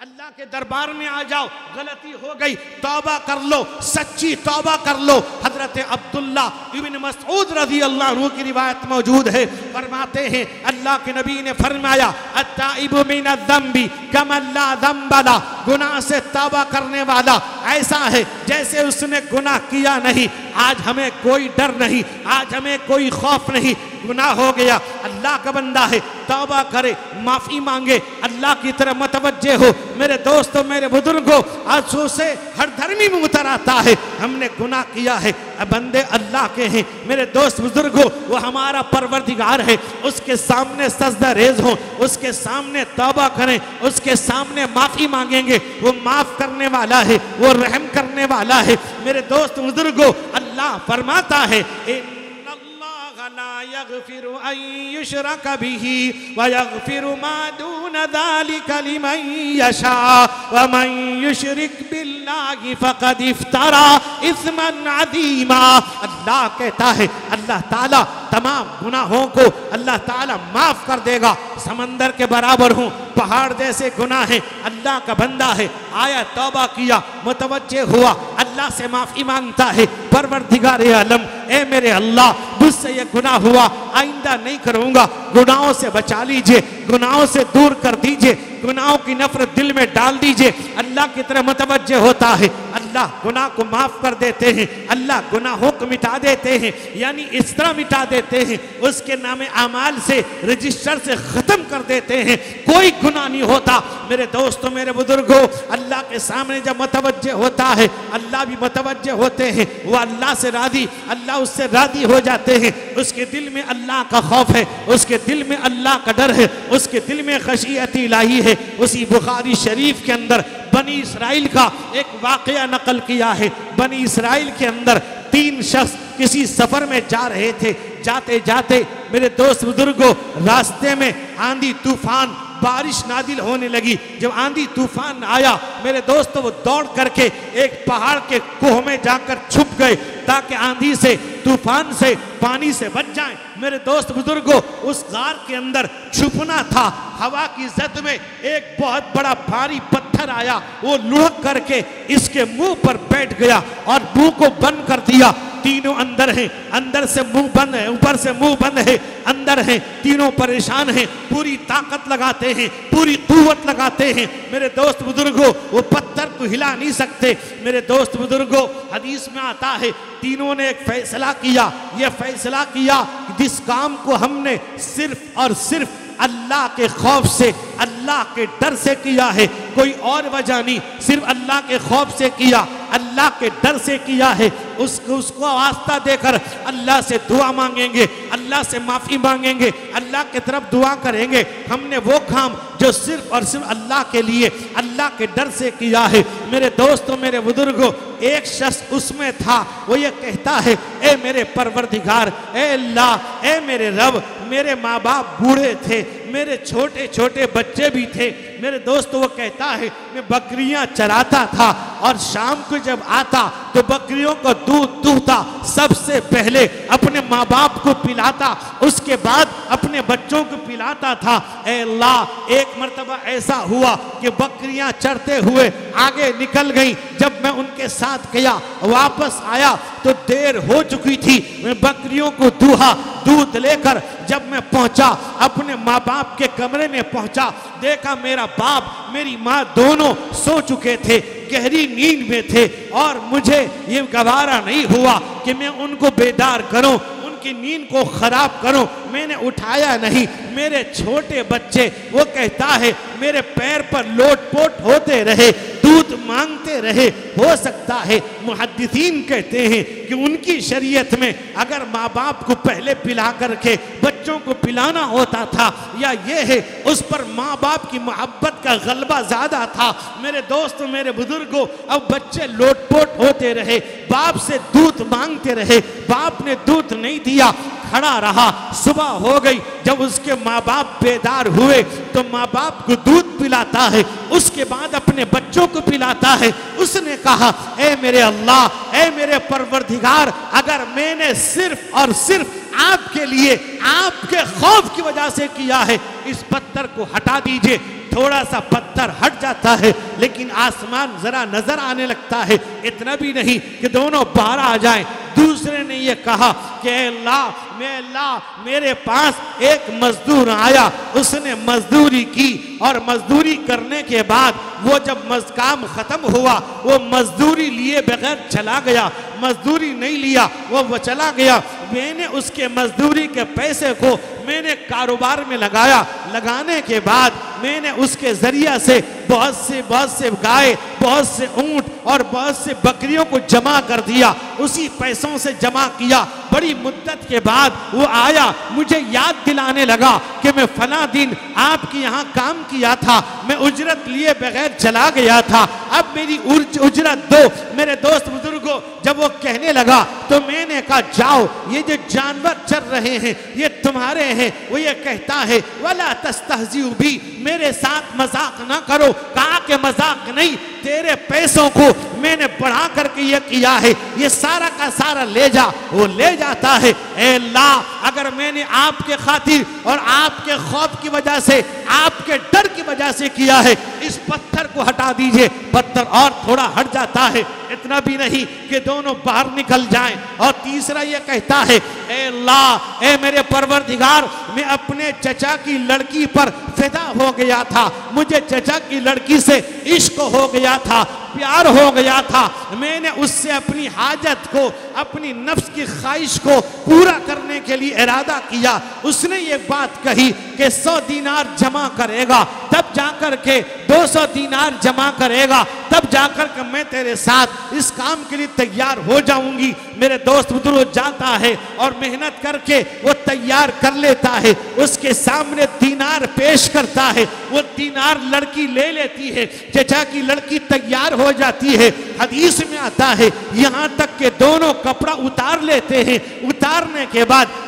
اللہ کے دربار میں آ جاؤ، غلطی ہو گئی توبہ کر لو، سچی توبہ کر لو۔ حضرت عبداللہ ابن مسعود رضی اللہ عنہ کی روایت موجود ہے، فرماتے ہیں اللہ کے نبی نے فرمایا التائب من الذنب کمن لا ذنب لہ، گناہ سے توبہ کرنے والا ایسا ہے جیسے اس نے گناہ کیا نہیں۔ آج ہمیں کوئی ڈر نہیں، آج ہمیں کوئی خوف نہیں، گناہ ہو گیا، اللہ کا بندہ ہے، توبہ کرے، معافی مانگے، اللہ کی طرف متوجہ ہو۔ میرے دوستوں، میرے بزرگوں، آج سے ہر دھرمی میں اتر آتا ہے ہم نے گناہ کیا ہے، بندے اللہ کے ہیں۔ میرے دوست بزرگوں، وہ ہمارا پروردگار ہے، اس کے سامنے سجدہ ریز ہوں، اس کے سامنے توبہ کریں، اس کے سامنے معافی مانگیں گے، وہ معاف کرنے والا ہے، وہ رحم کرنے والا ہے۔ میرے دوست بزرگوں، اللہ فرماتا ہے لا يغفر أن يشرك به ويغفر ما دون ذلك لمن يشاء ومن يشرك بالله فقد افترى إثما عظيما۔ اللہ کہتا ہے، اللہ تعالیٰ تمام گناہوں کو اللہ تعالیٰ معاف کر دے گا، سمندر کے برابر ہوں، پہاڑ جیسے گناہ ہیں، اللہ کا بندہ ہے، آیا توبہ کیا، متوجہ ہوا، اللہ سے معافی مانگتا ہے، پروردگار عالم اے میرے اللہ مجھ سے یہ گناہ ہوا، آئندہ نہیں کروں گا، گناہوں سے بچا لیجئے، گناہوں سے دور کر دیجئے، گناہوں کی نفرت دل میں ڈال دیجئے۔ اللہ کی طرح متوجہ ہوتا ہے، اللہ گناہ کو معاف کر دیتے ہیں، اللہ گناہوں کو مٹا دیتے ہیں، یعنی اس طرح مٹا دیتے ہیں، اس کے نام اعمال سے، رجسٹر سے ختم کر دیتے ہیں، کوئی گناہ نہیں ہوتا۔ میرے دوستوں، میرے بزرگوں، اللہ کے سامنے جب متوجہ ہوتا ہے، اللہ بھی متوجہ ہوتے ہیں، وہ اللہ سے راضی، اللہ اس سے راضی ہو جاتے ہیں، اس کے دل میں اللہ کا خوف ہے، اس کے دل میں اللہ کا ڈر ہے، اس کے دل میں خشیت الہی ہے۔ اسی بخاری شریف کے اندر بنی اسرائیل کا ایک واقعہ نقل کیا ہے۔ بنی اسرائیل کے اندر 3 شخص کسی سفر میں جا رہے تھے، جاتے جاتے میرے دوست بزرگوں راستے میں آندھی طوفان بارش نازل ہونے لگی۔ جب آندھی طوفان آیا میرے دوستو، وہ دوڑ کر کے ایک پہاڑ کے کوہ میں جا کر چھپ گئے تاکہ آندھی سے، طوفان سے، پانی سے بچ جائیں۔ میرے دوست بزرگوں، اس غار کے اندر چھپنا تھا، ہوا کی زد میں ایک بہت بڑا بھاری پتھر آیا، وہ لڑک کر کے اس کے منہ پر بیٹھ گیا اور منہ کو بند کر دیا۔ تینوں اندر ہیں، اندر سے منہ بند ہے، اوپر سے منہ بند ہے، اندر ہیں، تینوں پریشان ہیں، پوری طاقت لگاتے ہیں، پوری قوت لگاتے ہیں۔ میرے دوست بزرگوں، وہ پتھر کو ہلا نہیں سکتے۔ میرے دوست بزرگوں، حدیث میں آتا ہے تینوں نے ایک فیصلہ کیا، یہ فیصلہ کیا کہ جس کام کو ہم نے صرف اور صرف اللہ کے خوف سے، اللہ کے ڈر سے کیا ہے، کوئی اور وجہ نہیں، صرف اللہ کے خوف سے کیا۔ اللہ کے ڈر سے کیا ہے، اس کو واسطہ دے کر اللہ سے دعا مانگیں گے، اللہ سے معافی مانگیں گے، اللہ کے طرف دعا کریں گے۔ ہم نے وہ کام جو صرف اور صرف اللہ کے لیے، اللہ کے ڈر سے کیا ہے۔ میرے دوستوں، میرے بزرگوں، ایک شخص اس میں تھا، وہ یہ کہتا ہے، اے میرے پروردگار، اے اللہ، اے میرے رب، میرے ماں باپ بوڑھے تھے، میرے چھوٹے چھوٹے بچے بھی تھے۔ میرے دوست، وہ کہتا ہے، میں بکریاں چراتا تھا اور شام کو جب آتا تو بکریوں کو دودھ دوہتا، سب سے پہلے اپنے ماں باپ کو پلاتا، اس کے بعد اپنے بچوں کو پلاتا تھا۔ اے اللہ، ایک مرتبہ ایسا ہوا کہ بکریاں چرتے ہوئے آگے نکل گئیں، جب میں ان کے ساتھ گیا، واپس آیا تو دیر ہو چکی تھی۔ میں بکریوں کو دوہا، دودھ لے کر جب میں پہنچا، اپنے ماں باپ کے کمرے میں پہنچا، دیکھا میرا باپ میری ماں دونوں سو چکے تھے، گہری نیند میں تھے، اور مجھے یہ گوارا نہیں ہوا کہ میں ان کو بیدار کروں، ان کی نیند کو خراب کروں۔ میں نے اٹھایا نہیں۔ میرے چھوٹے بچے، وہ کہتا ہے، میرے پیر پر لوٹ پوٹ ہوتے رہے، دودھ مانگتے رہے۔ ہو سکتا ہے محدثین کہتے ہیں کہ ان کی شریعت میں اگر ماں باپ کو پہلے پلا کر کے بچوں کو پلانا ہوتا تھا، یا یہ ہے اس پر ماں باپ کی محبت کا غلبہ زیادہ تھا۔ میرے دوستوں، میرے بزرگوں، اب بچے لوٹ پوٹ ہوتے رہے، باپ سے دودھ مانگتے رہے، باپ نے دودھ نہیں دیا، کھڑا رہا۔ صبح ہو گئی، جب اس کے ماں باپ بیدار ہوئے تو ماں باپ کو دودھ پلاتا ہے، اس کے بعد اپنے بچوں کو پلاتا ہے۔ اس نے کہا، اے میرے اللہ، اے میرے پروردگار، اگر میں نے صرف اور صرف آپ کے لیے، آپ کے خوف کی وجہ سے کیا ہے، اس پتھر کو ہٹا دیجئے۔ تھوڑا سا پتھر ہٹ جاتا ہے، لیکن آسمان ذرا نظر آنے لگتا ہے۔ اتنا بھی نہیں کہ دونوں باہر آ جائیں۔ دوسرے نے یہ کہا کہ اے اللہ، میرے پاس ایک مزدور آیا، اس نے مزدوری کی، اور مزدوری کرنے کے بعد وہ جب کام ختم ہوا، وہ مزدوری لیے بغیر چلا گیا، مزدوری نہیں لیا، وہ چلا گیا۔ میں نے اس کے مزدوری کے پیسے کو میں نے کاروبار میں لگایا، لگانے کے بعد میں نے اس کے ذریعہ سے بہت سے گائے، بہت سے اونٹ اور بہت سے بکریوں کو جمع کر دیا، اسی پیسوں سے جمع کیا۔ بڑی مدت کے بعد وہ آیا، مجھے یاد دلانے لگا کہ میں فلاں دن آپ کی یہاں کام کیا تھا، میں اجرت لیے بغیر چلا گیا تھا، اب میری اجرت دو۔ میرے دوست بزرگوں، جب وہ کہنے لگا تو میں نے کہا، جاؤ، یہ جو جانور چر رہے ہیں یہ تمہارے ہیں۔ وہ یہ کہتا ہے، وَلَا تَسْتَهْزِئُوا بِي، میرے ساتھ مذاق نہ کرو۔ کہا کہ مذاق نہیں، تیرے پیسوں کو میں نے بڑھا کر کے یہ کیا ہے، یہ سارا کا سارا لے جا۔ وہ لے جاتا ہے۔ اے اللہ، اگر میں نے آپ کے خاطر اور آپ کے خوف کی وجہ سے، آپ کے ڈر کی وجہ سے کیا ہے، اس پتھر کو ہٹا دیجئے۔ پتھر اور تھوڑا ہٹ جاتا ہے۔ اتنا بھی نہیں کہ دونوں باہر نکل جائیں۔ اور تیسرا یہ کہتا ہے، اے اللہ، اے میرے پروردگار، میں اپنے چچا کی لڑکی پر فدا ہو گیا تھا، مجھے چچا کی لڑکی سے عشق ہو گیا تھا، پیار ہو گیا تھا۔ میں نے اس سے اپنی حاجت کو، اپنی نفس کی خواہش کو پورا کرنے کے لیے ارادہ کیا۔ اس نے یہ بات کہی کہ 100 دینار جمع کرے گا، تب جا کر کے 200 دینار جمع کرے گا، تب جا کر کے میں تیرے ساتھ اس کام کے لیے تیار ہو جاؤں گی۔ میرے دوست بزرگ جاتا ہے اور محنت کر کے وہ تیار کر لیتا ہے، اس کے سامنے دینار پیش کرتا ہے، وہ دینار لڑکی لے لیتی ہے، چچا کی لڑکی تیار ہو جاتی ہے۔ حدیث میں آتا ہے یہاں تک کہ دونوں کپڑا اتار لیتے ہیں، اتارنے کے بعد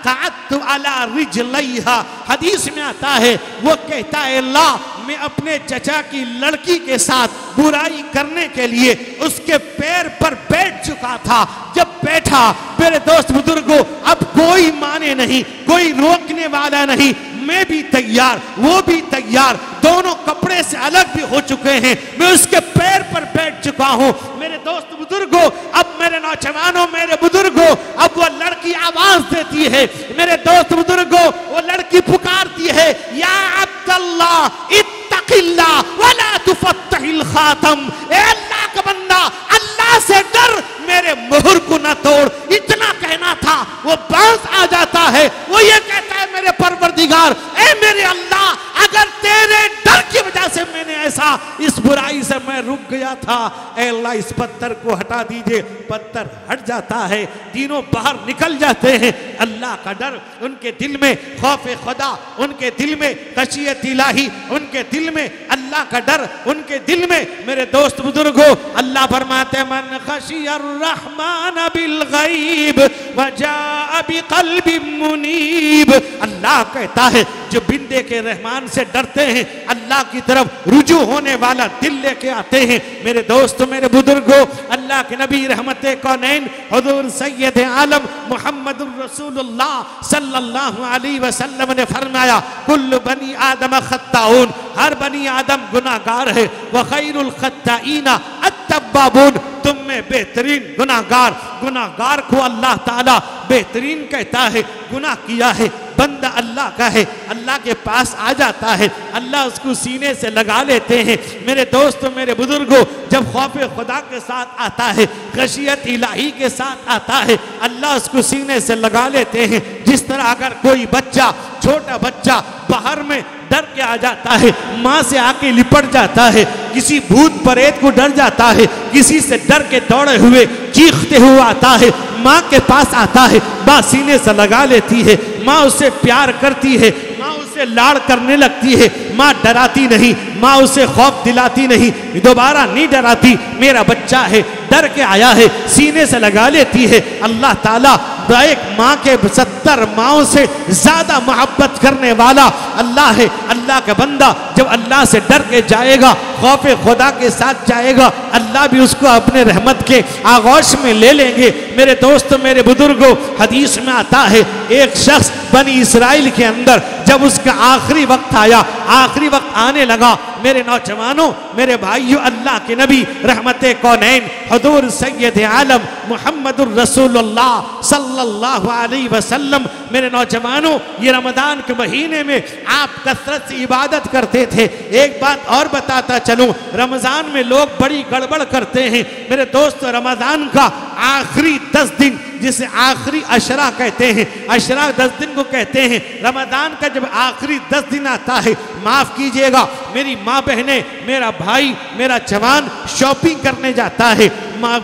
قعدت علی رجلیہا، حدیث میں آتا ہے وہ کہتا ہے، اللہ، میں اپنے چچا کی لڑکی کے ساتھ برائی کرنے کے لیے اس کے پیر پر بیٹھ چکا تھا۔ جب بیٹھا، میرے دوست بزرگوں، اب کوئی مانے نہیں، کوئی روکنے والا نہیں، میں بھی تیار، وہ بھی تیار، دونوں کپڑے سے الگ بھی ہو چکے ہیں، میں اس کے پیر پر بیٹھ چکا ہوں۔ میرے دوست بزرگوں، اب میرے نوجوانوں، میرے بزرگوں، اب وہ لڑکی آواز دیتی ہے، میرے دوست بزرگوں، وہ لڑکی پکارتی ہے، یا عبداللہ اتق اللہ ولا تفتح الخاتم، اے اللہ کا بندہ، اللہ سے ڈر، میرے مہر کو نہ توڑ۔ اتنا کہنا تھا، وہ باز آ جاتا ہے، وہ یہ کہتا ہے، میرے پروردگار، اے میرے اللہ، اگر تیرے ڈر کی وجہ سے میں نے ایسا، اس برائی سے میں رک گیا تھا، اے اللہ اس پتھر کو ہٹا دیجئے، پتھر ہٹ جاتا ہے، تینوں باہر نکل جاتے ہیں۔ اللہ کا ڈر ان کے دل میں، خوف خدا ان کے دل میں، خشیت الہی ان کے دل میں، اللہ کا ڈر ان کے دل میں۔ میرے دوست بزرگوں، اللہ فرماتے ہیں من خشی الرحمن بالغیب وجاء بقلب منیب، اللہ کہتا ہے جو بندے کے رحمان سے ڈرتے ہیں، اللہ کی طرف رجوع ہونے والا دل لے کے آتے ہیں۔ میرے دوستو، میرے بزرگوں، اللہ کے نبی رحمت کونین حضور سید عالم محمد الرسول اللہ صلی اللہ علیہ وسلم نے فرمایا کل بنی آدم خطاؤن، ہر بنی آدم گناہگار ہے، وخیر الخطائین التوابون، تم میں بہترین گناہگار کو اللہ تعالیٰ بہترین کہتا ہے۔ گناہ کیا ہے بندہ اللہ کا ہے، اللہ کے پاس آ جاتا ہے، اللہ اس کو سینے سے لگا لیتے ہیں۔ میرے دوستو، میرے بزرگوں، جب خوف خدا کے ساتھ آتا ہے، خشیت الہی کے ساتھ آتا ہے، اللہ اس کو سینے سے لگا لیتے ہیں۔ جس طرح اگر کوئی بچہ، چھوٹا بچہ باہر میں ڈر کے آ جاتا ہے، ماں سے آ کے لپٹ جاتا ہے، کسی بھوت پریت کو ڈر جاتا ہے، کسی سے ڈر کے دوڑے ہوئے چیختے ہوئے آتا ہے، ماں کے پاس آتا ہے، ماں سینے سے لگا لیتی ہے، ماں اسے پیار کرتی ہے، ماں اسے لاڑ کرنے لگتی ہے، ماں ڈراتی نہیں، ماں اسے خوف دلاتی نہیں، دوبارہ نہیں ڈراتی، میرا بچہ ہے، ڈر کے آیا ہے، سینے سے لگا لیتی ہے۔ اللہ تعالیٰ ایک ماں کے 70 ماؤں سے زیادہ محبت کرنے والا اللہ ہے۔ اللہ کا بندہ جب اللہ سے ڈر کے جائے گا، خوف خدا کے ساتھ جائے گا، اللہ بھی اس کو اپنے رحمت کے آغوش میں لے لیں گے۔ میرے دوست، میرے بزرگوں، حدیث میں آتا ہے ایک شخص بنی اسرائیل کے اندر جب اس کا آخری وقت آیا، آخری وقت آنے لگا، میرے نوجوانوں، میرے بھائیوں، اللہ کے نبی رحمت کونین حضور سید عالم محمد الرسول اللہ صلی اللہ علیہ وسلم، میرے نوجوانوں، یہ رمضان کے مہینے میں آپ کثرت سے عبادت کرتے تھے۔ ایک بات اور بتاتا چلوں، رمضان میں لوگ بڑی گڑبڑ کرتے ہیں۔ میرے دوست، رمضان کا آخری 10 دن جسے آخری عشرہ کہتے ہیں، عشرہ 10 دن کو کہتے ہیں، رمضان کا جب آخری 10 دن آتا ہے، معاف کیجئے گا میری ماں بہنیں، میرا بھائی، میرا جوان شاپنگ کرنے جاتا ہے،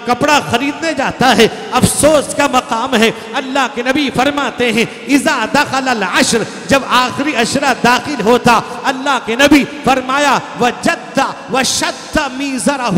کپڑا خریدنے جاتا ہے، افسوس کا مقام ہے۔ اللہ کے نبی فرماتے ہیں اذا دخل العشر، جب آخری عشرہ داخل ہوتا، اللہ کے نبی فرمایا وجد وشد میزرہ،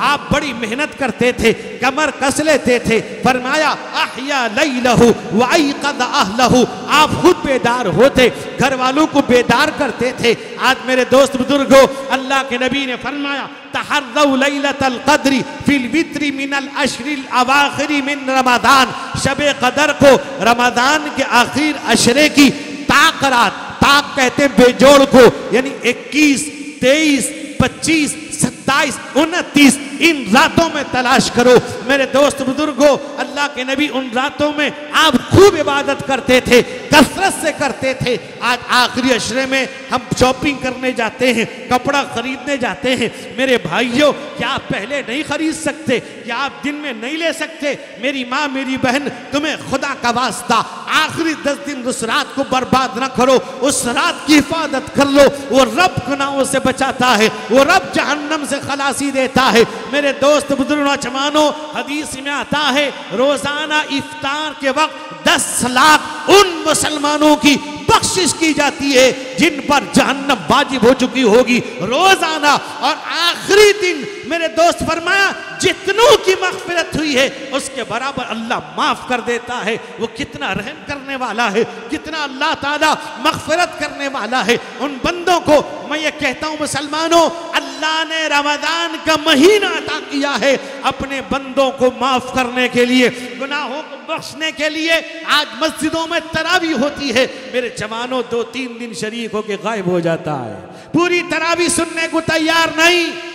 آپ بڑی محنت کرتے تھے، کمر کس لیتے تھے، فرمایا احیا لیلہ وایقظ اہلہ، آپ خود بیدار ہوتے، گھر والوں کو بیدار کرتے تھے۔ آج میرے دوست بزرگوں، اللہ کے نبی نے فرمایا تحروا لیلۃ القدر فی الوتر من العشر الاواخر من رمضان، شب قدر کو رمضان کے آخر عشرے کی طاق رات، طاق کہتے ہیں بے جوڑ کو، یعنی 21، 23، 25، 27، 29 ان راتوں میں تلاش کرو۔ میرے دوست بزرگوں، اللہ کے نبی ان راتوں میں آپ خوب عبادت کرتے تھے، کثرت سے کرتے تھے۔ آج آخری عشرے میں ہم شاپنگ کرنے جاتے ہیں، کپڑا خریدنے جاتے ہیں۔ میرے بھائیوں، کیا آپ پہلے نہیں خرید سکتے؟ کیا آپ دن میں نہیں لے سکتے؟ میری ماں، میری بہن، تمہیں خدا کا واسطہ آخری 10 دن اس رات کو برباد نہ کرو، اس رات کی حفاظت کر لو۔ وہ رب گناہوں سے بچاتا ہے، وہ رب جہنم سے خلاصی دیتا ہے۔ میرے دوست بزرگ نوجوانوں، حدیث میں آتا ہے روزانہ افطار کے وقت 10 لاکھ ان مسلمانوں کی بخشش کی جاتی ہے جن پر جہنم واجب ہو چکی ہوگی روزانہ۔ اور آخری دن میرے دوست فرمایا جتنوں کی مغفرت ہوئی ہے اس کے برابر اللہ معاف کر دیتا ہے۔ وہ کتنا رحم کرنے والا ہے، کتنا اللہ تعالیٰ مغفرت کرنے والا ہے ان بندوں کو۔ میں یہ کہتا ہوں مسلمانوں، اللہ نے رمضان کا مہینہ عطا کیا ہے اپنے بندوں کو معاف کرنے کے لیے، گناہوں کو بخشنے کے لیے۔ آج مسجدوں میں تراویح ہوتی ہے، میرے جوانوں 2-3 دن شریک ہو کے غائب ہو جاتا ہے، پوری تراویح سننے کو تیار نہیں۔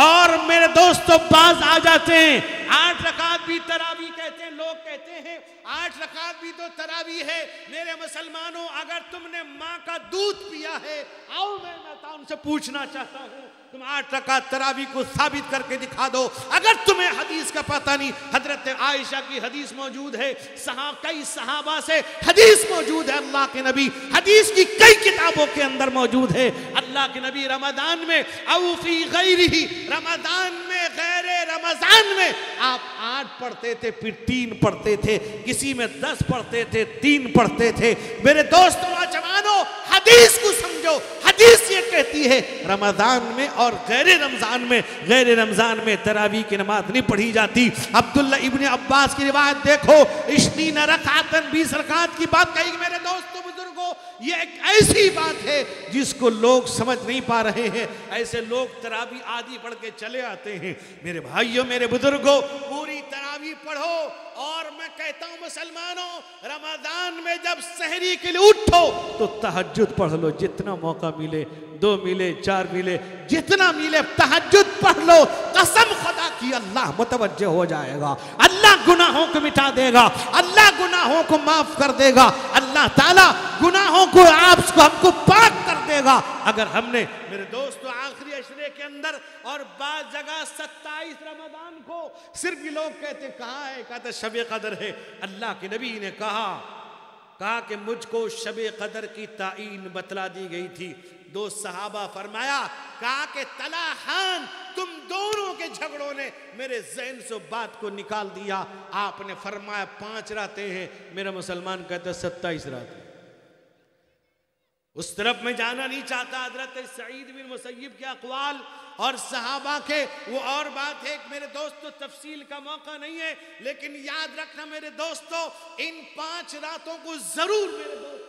اور میرے دوستوں، باز آ جاتے ہیں 8 رکعت بھی تراویح کہتے ہیں، لوگ کہتے ہیں 8 رکعت بھی تو تراویح ہے۔ میرے مسلمانوں، اگر تم نے ماں کا دودھ پیا ہے، آؤ میں ان سے پوچھنا چاہتا ہوں، تم 8 رکعت تراویح کو ثابت کر کے دکھا دو۔ اگر تمہیں حدیث کا پتہ نہیں، حضرت عائشہ کی حدیث موجود ہے، کئی صحابہ سے حدیث موجود ہے، اللہ کے نبی حدیث کی کئی کتابوں کے اندر موجود ہے۔ اللہ کے نبی رمضان میں او فی غیرہ، رمضان میں غیر رمضان میں آپ 8 پڑھتے تھے پھر 3 پڑھتے تھے، کسی میں 10 پڑھتے تھے 3 پڑھتے تھے۔ میرے دوستوں نوجوانوں، حدیث کو سمجھو، حدیث یہ کہتی ہے رمضان میں اور غیر رمضان میں تراویح کی نماز نہیں پڑھی جاتی۔ عبداللہ ابن عباس کی روایت دیکھو، 20 رکعتاً 20 رکعت کی بات کہی۔ میرے دوستوں بزرگوں، یہ ایک ایسی بات ہے جس کو لوگ سمجھ نہیں پا رہے ہیں۔ ایسے لوگ تراویح آدھی پڑھ کے چلے آتے ہیں۔ میرے بھائیوں، میرے بزرگوں، پوری تراویح پڑھو۔ اور میں کہتا ہوں مسلمانوں، رمضان میں جب سحری کے لیے اٹھو تو تہجد پڑھ لو، جتنا موقع ملے، 2 ملے 4 ملے، جتنا ملے تہجد پڑھ لو۔ قسم خدا کی اللہ متوجہ ہو جائے گا، اللہ گناہوں کو مٹا دے گا، اللہ گناہوں کو معاف کر دے گا، اللہ تعالیٰ گناہوں کو ہم کو پاک کر دے گا اگر ہم نے۔ میرے دوستو، آخری عشرے کے اندر اور بعض جگہ 27 رمضان کو صرف یہ لوگ کہتے کہاں ہے، کہتے شب قدر ہے۔ اللہ کے نبی نے کہا کہ مجھ کو شب قدر کی تعین بتلا دی گئی تھی۔ 2 صحابہ فرمایا، کہا کہ طلاحان، تم دونوں کے جھگڑوں نے میرے ذہن سے بات کو نکال دیا۔ آپ نے فرمایا 5 راتیں ہیں۔ میرا مسلمان کہتا 27 راتیں۔ اس طرف میں جانا نہیں چاہتا۔ حضرت سعید بن مسیب کے اقوال اور صحابہ کے وہ اور بات ہے، میرے دوستو تفصیل کا موقع نہیں ہے، لیکن یاد رکھنا میرے دوستو، ان 5 راتوں کو ضرور میرے دوستو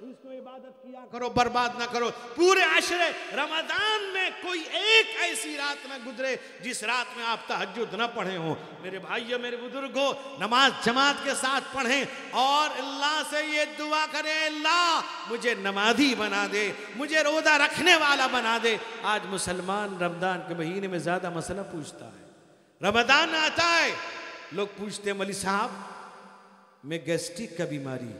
اس کو عبادت کیا کرو، برباد نہ کرو۔ پورے عشرے رمضان میں کوئی ایک ایسی رات نہ گزرے جس رات میں آپ تہجد نہ پڑھے ہوں۔ میرے بھائیوں، میرے بزرگوں، نماز جماعت کے ساتھ پڑھیں اور اللہ سے یہ دعا کریں، اللہ مجھے نمازی بنا دے، مجھے روزہ رکھنے والا بنا دے۔ آج مسلمان رمضان کے مہینے میں زیادہ مسئلہ پوچھتا ہے۔ رمضان آتا ہے، لوگ پوچھتے ہیں مولوی صاحب میں گیسٹرک کا بیماری،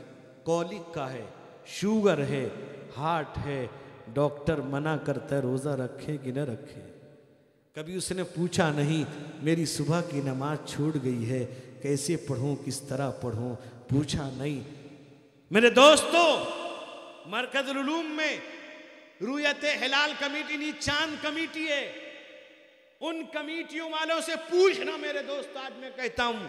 کولک کا ہے، شوگر ہے، ہارٹ ہے، ڈاکٹر منع کرتا ہے روزہ رکھے کہ نہ رکھے۔ کبھی اس نے پوچھا نہیں میری صبح کی نماز چھوٹ گئی ہے، کیسے پڑھوں، کس طرح پڑھوں، پوچھا نہیں۔ میرے دوستو، مرکز العلوم میں رؤیت ہلال کمیٹی نہیں، چاند کمیٹی ہے، ان کمیٹیوں والوں سے پوچھنا میرے دوست۔ آج میں کہتا ہوں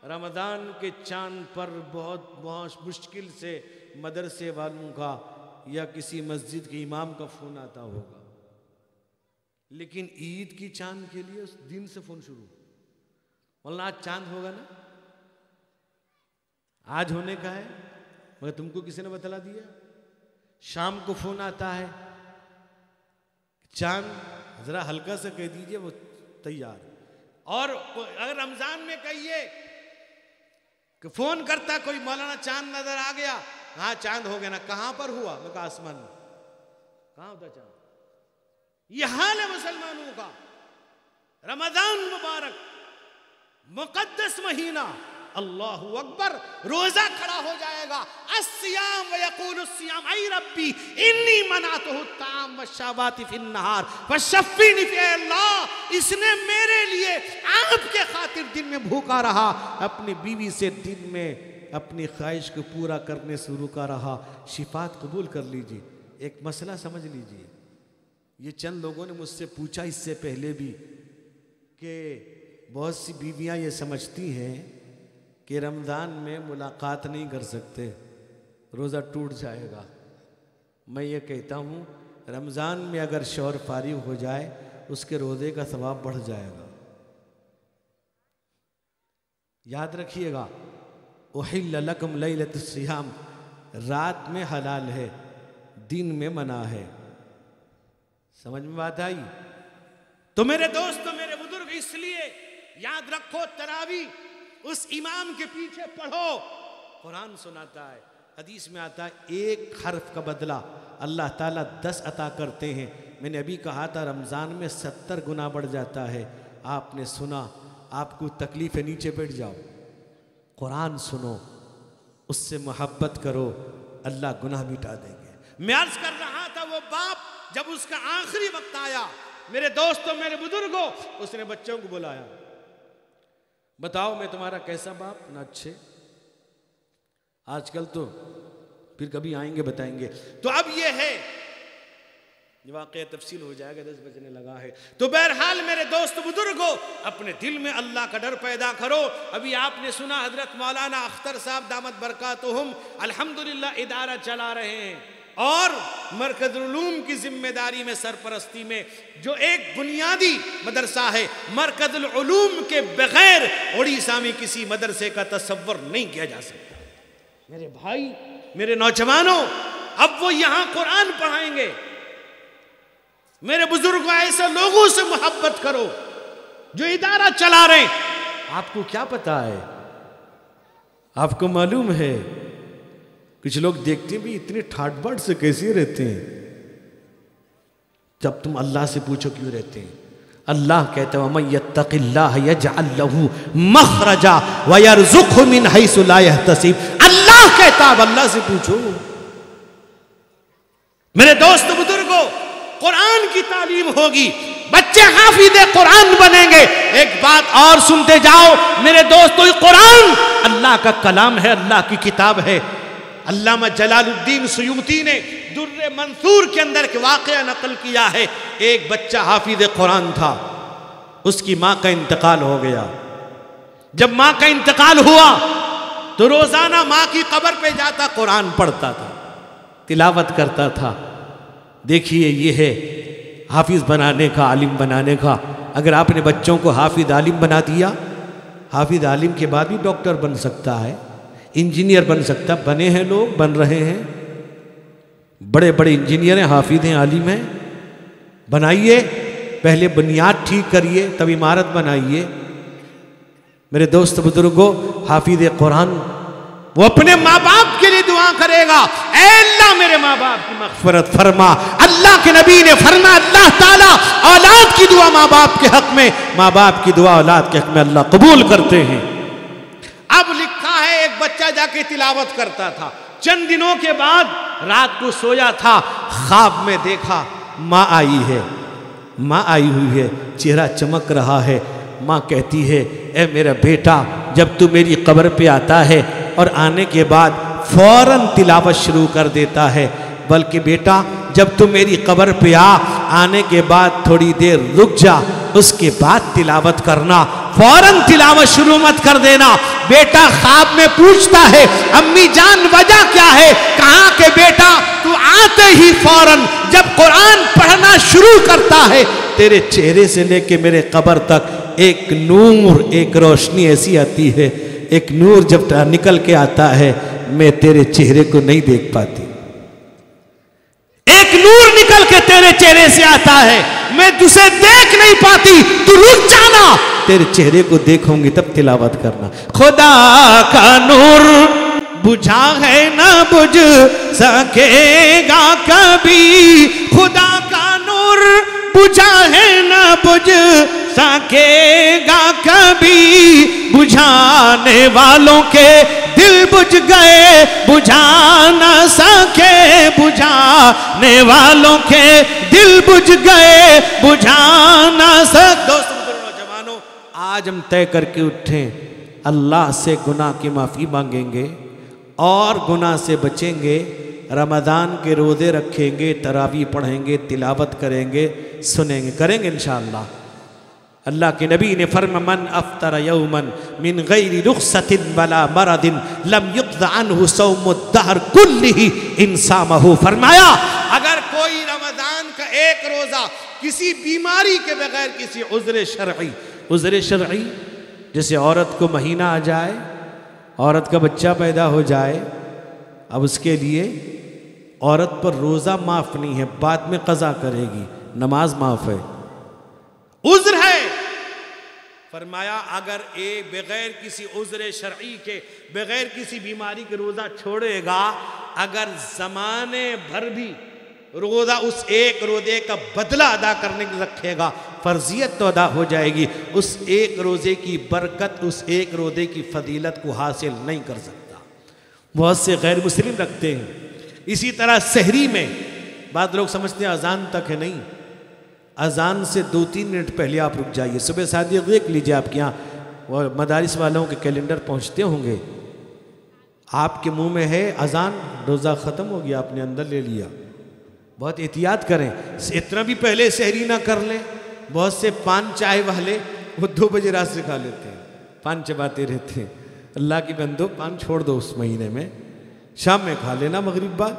رمضان کے چاند پر بہت مشکل سے مدرسے والوں کا یا کسی مسجد کے امام کا فون آتا ہوگا، لیکن عید کی چاند کے لیے اس دن سے فون شروع۔ مولانا آج چاند ہوگا نا، آج ہونے کا ہے، مگر تم کو کسی نے بتلا دیا؟ شام کو فون آتا ہے چاند ذرا ہلکا سے کہہ دیجئے وہ تیار۔ اور اگر رمضان میں کہیے کہ فون کرتا کوئی، مولانا چاند نظر آ گیا، ہاں چاند ہو گیا نا، کہاں پر ہوا؟ میں کہا آسمان میں۔ کہاں ہوتا چاند؟ یہ حال ہے مسلمانوں کا۔ رمضان مبارک مقدس مہینہ، اللہ اکبر، روزہ کھڑا ہو جائے گا، الصیام ویقول الصیام ای ربی انی منعتہ الطعام والشہوات فی النہار فشفینی فی، اے اللہ اس نے میرے لیے آپ کے خاطر دن میں بھوکا رہا، اپنی بیوی سے دن میں اپنی خواہش کو پورا کرنے سے رکا رہا، شفاعت قبول کر لیجئے۔ ایک مسئلہ سمجھ لیجئے، یہ چند لوگوں نے مجھ سے پوچھا اس سے پہلے بھی کہ بہت سی بیویاں یہ سمجھتی ہیں کہ رمضان میں ملاقات نہیں کر سکتے، روزہ ٹوٹ جائے گا۔ میں یہ کہتا ہوں رمضان میں اگر شوہر فارغ ہو جائے اس کے روزے کا ثواب بڑھ جائے گا۔ یاد رکھیے گا، احل لکم لیلۃ الصیام، رات میں حلال ہے، دن میں منع ہے۔ سمجھ میں بات آئی؟ تو میرے دوستو، میرے بزرگ، اس لیے یاد رکھو تراویح اس امام کے پیچھے پڑھو۔ قرآن سناتا ہے، حدیث میں آتا ہے ایک حرف کا بدلہ اللہ تعالیٰ 10 عطا کرتے ہیں۔ میں نے ابھی کہا تھا رمضان میں 70 گنا بڑھ جاتا ہے۔ آپ نے سنا، آپ کو تکلیف ہے، نیچے بیٹھ جاؤ، قرآن سنو، اس سے محبت کرو، اللہ گناہ مٹا دیں گے۔ میں عرض کر رہا تھا وہ باپ جب اس کا آخری وقت آیا، میرے دوستوں، میرے بزرگوں، اس نے بچوں کو بلایا، بتاؤ میں تمہارا کیسا باپ؟ نہ اچھے، آج کل تو پھر کبھی آئیں گے بتائیں گے۔ تو اب یہ ہے یہ واقعہ تفصیل ہو جائے گا، 10 بجنے لگا ہے۔ تو بہرحال میرے دوست بزرگوں، اپنے دل میں اللہ کا ڈر پیدا کرو۔ ابھی آپ نے سنا حضرت مولانا اختر صاحب دامت برکاتہم الحمدللہ ادارہ چلا رہے ہیں، اور مرکز العلوم کی ذمہ داری میں سرپرستی میں جو ایک بنیادی مدرسہ ہے، مرکز العلوم کے بغیر اڑیسہ میں کسی مدرسے کا تصور نہیں کیا جا سکتا۔ میرے بھائی، میرے نوجوانوں، اب وہ یہاں قرآن پڑھائیں گے۔ میرے بزرگوں، ایسے لوگوں سے محبت کرو جو ادارہ چلا رہے ہیں۔ آپ کو کیا پتا ہے، آپ کو معلوم ہے، کچھ لوگ دیکھتے ہیں بھی اتنے ٹھاٹ باٹ سے کیسے رہتے ہیں، جب تم اللہ سے پوچھو کیوں رہتے ہیں۔ اللہ کہتا ہے وَمَن يَتَّقِ اللَّهَ يَجْعَلْ لَهُ مَخْرَجًا وَيَرْزُقْهُ مِنْ حَيْثُ لَا يَحْتَسِبُ۔ اللہ کہتا ہے، اب اللہ سے پوچھو۔ میرے دوست بزرگوں، قرآن کی تعلیم ہوگی، بچے حافظ قرآن بنیں گے۔ ایک بات اور سنتے جاؤ میرے دوستو، قرآن اللہ کا کلام ہے، اللہ کی کتاب ہے۔ علامہ جلال الدین سیوطی نے در منثور کے اندر ایک واقعہ نقل کیا ہے۔ ایک بچہ حافظ قرآن تھا، اس کی ماں کا انتقال ہو گیا۔ جب ماں کا انتقال ہوا تو روزانہ ماں کی قبر پہ جاتا، قرآن پڑھتا تھا، تلاوت کرتا تھا۔ دیکھیے، یہ ہے حافظ بنانے کا، عالم بنانے کا۔ اگر آپ نے بچوں کو حافظ عالم بنا دیا، حافظ عالم کے بعد بھی ڈاکٹر بن سکتا ہے، انجینئر بن سکتا، بنے ہیں لوگ، بن رہے ہیں، بڑے بڑے انجینئر ہیں، حافظ ہیں، عالم ہیں۔ بنائیے، پہلے بنیاد ٹھیک کریے، تب عمارت بنائیے۔ میرے دوست بزرگوں، حافظ قرآن وہ اپنے ماں باپ کے لیے دعا کرے گا، اے اللہ میرے ماں باپ کی مغفرت فرما۔ اللہ کے نبی نے فرمایا، اللہ تعالیٰ اولاد کی دعا ماں باپ کے حق میں، ماں باپ کی دعا اولاد کے حق میں اللہ قبول کرتے ہیں۔ اب لکھا ہے ایک بچہ جا کے تلاوت کرتا تھا، چند دنوں کے بعد رات کو سویا تھا، خواب میں دیکھا ماں آئی ہے، ماں آئی ہوئی ہے، چہرہ چمک رہا ہے۔ ماں کہتی ہے، اے میرا بیٹا، جب تو میری قبر پہ آتا ہے اور آنے کے بعد فوراً تلاوت شروع کر دیتا ہے، بلکہ بیٹا جب تو میری قبر پہ آنے کے بعد تھوڑی دیر رک جا، اس کے بعد تلاوت کرنا، فوراً تلاوت شروع مت کر دینا۔ بیٹا خواب میں پوچھتا ہے، امی جان وجہ کیا ہے؟ کہا کہ بیٹا تو آتے ہی فوراً جب قرآن پڑھنا شروع کرتا ہے، تیرے چہرے سے لے کے میرے قبر تک ایک نور، ایک روشنی ایسی آتی ہے، ایک نور جب نکل کے آتا ہے، میں تیرے چہرے کو نہیں دیکھ پاتی۔ ایک نور نکل کے تیرے چہرے سے آتا ہے، میں تجھے دیکھ نہیں پاتی، تو رک جانا، تیرے چہرے کو دیکھوں گی تب تلاوت کرنا۔ خدا کا نور بجھا ہے نہ بجھ سکے گا کبھی، خدا کا نور بجھا ہے نہ بجھ سکے گا کبھی، بجھانے والوں کے دل بجھ گئے بجھا نہ سکے، بجھانے والوں کے دل بجھ گئے بجھا نہ سکے۔ دوستو نوجوانوں، آج ہم طے کر کے اٹھیں، اللہ سے گناہ کی معافی مانگیں گے اور گناہ سے بچیں گے، رمضان کے روزے رکھیں گے، تراویح پڑھیں گے، تلاوت کریں گے، سنیں گے، کریں گے انشاءاللہ۔ اللہ کے نبی نے فرمایا، من افطر یوما من غیر رخصت ولا مرض لم یقض عنہ صوم الدہر کلہ ان صامہ۔ فرمایا اگر کوئی رمضان کا ایک روزہ کسی بیماری کے بغیر، کسی عذر شرعی، عذر شرعی جیسے عورت کو مہینہ آ جائے، عورت کا بچہ پیدا ہو جائے، اب اس کے لیے عورت پر روزہ معاف نہیں ہے، بعد میں قضا کرے گی، نماز معاف ہے، عذر ہے۔ فرمایا اگر ایک بغیر کسی عذر شرعی کے، بغیر کسی بیماری کے روزہ چھوڑے گا، اگر زمانے بھر بھی روزہ اس ایک روزے کا بدلہ ادا کرنے کے رکھے گا، فرضیت تو ادا ہو جائے گی، اس ایک روزے کی برکت، اس ایک روزے کی فضیلت کو حاصل نہیں کر سکتا۔ بہت سے غیر مسلم رکھتے ہیں۔ اسی طرح سحری میں بعض لوگ سمجھتے ہیں اذان تک ہے، نہیں، اذان سے 2-3 منٹ پہلے آپ رک جائیے۔ صبح صادق دیکھ لیجئے، آپ کے یہاں وہ مدارس والوں کے کیلنڈر پہنچتے ہوں گے، آپ کے منہ میں ہے اذان، روزہ ختم ہو گیا، آپ نے اندر لے لیا، بہت احتیاط کریں، اتنا بھی پہلے سحری نہ کر لیں۔ بہت سے پان چائے والے وہ 2 بجے رات سے کھا لیتے ہیں، پان چباتے رہتے ہیں۔ اللہ کی بندو، پان چھوڑ دو اس مہینے میں، شام میں کھا لینا مغرب بعد۔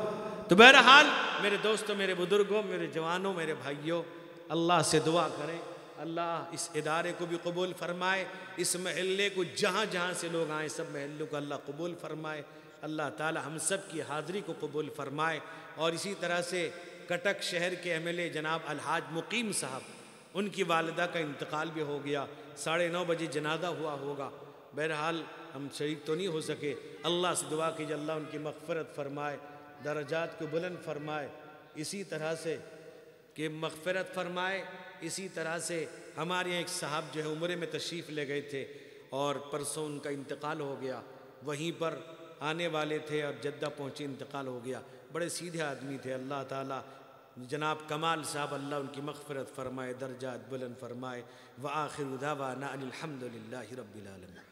تو بہرحال میرے دوستوں، میرے بزرگوں، میرے جوانوں، میرے بھائیوں، اللہ سے دعا کریں اللہ اس ادارے کو بھی قبول فرمائے، اس محلے کو جہاں جہاں سے لوگ آئیں سب محلوں کو اللہ قبول فرمائے، اللہ تعالی ہم سب کی حاضری کو قبول فرمائے۔ اور اسی طرح سے کٹک شہر کے MLA جناب الحاج مقیم صاحب، ان کی والدہ کا انتقال بھی ہو گیا، 9:30 بجے جنازہ ہوا ہوگا۔ بہرحال ہم شریک تو نہیں ہو سکے، اللہ سے دعا کیجیے اللہ ان کی مغفرت فرمائے، درجات کو بلند فرمائے، اسی طرح سے کہ مغفرت فرمائے۔ اسی طرح سے ہمارے ایک صاحب جو ہے عمرے میں تشریف لے گئے تھے اور پرسوں ان کا انتقال ہو گیا، وہیں پر آنے والے تھے اور جدہ پہنچے انتقال ہو گیا۔ بڑے سیدھے آدمی تھے، اللہ تعالیٰ جناب کمال صاحب اللہ ان کی مغفرت فرمائے، درجات بلند فرمائے۔ وآخر دعوانا ان الحمد للہ رب العالمین۔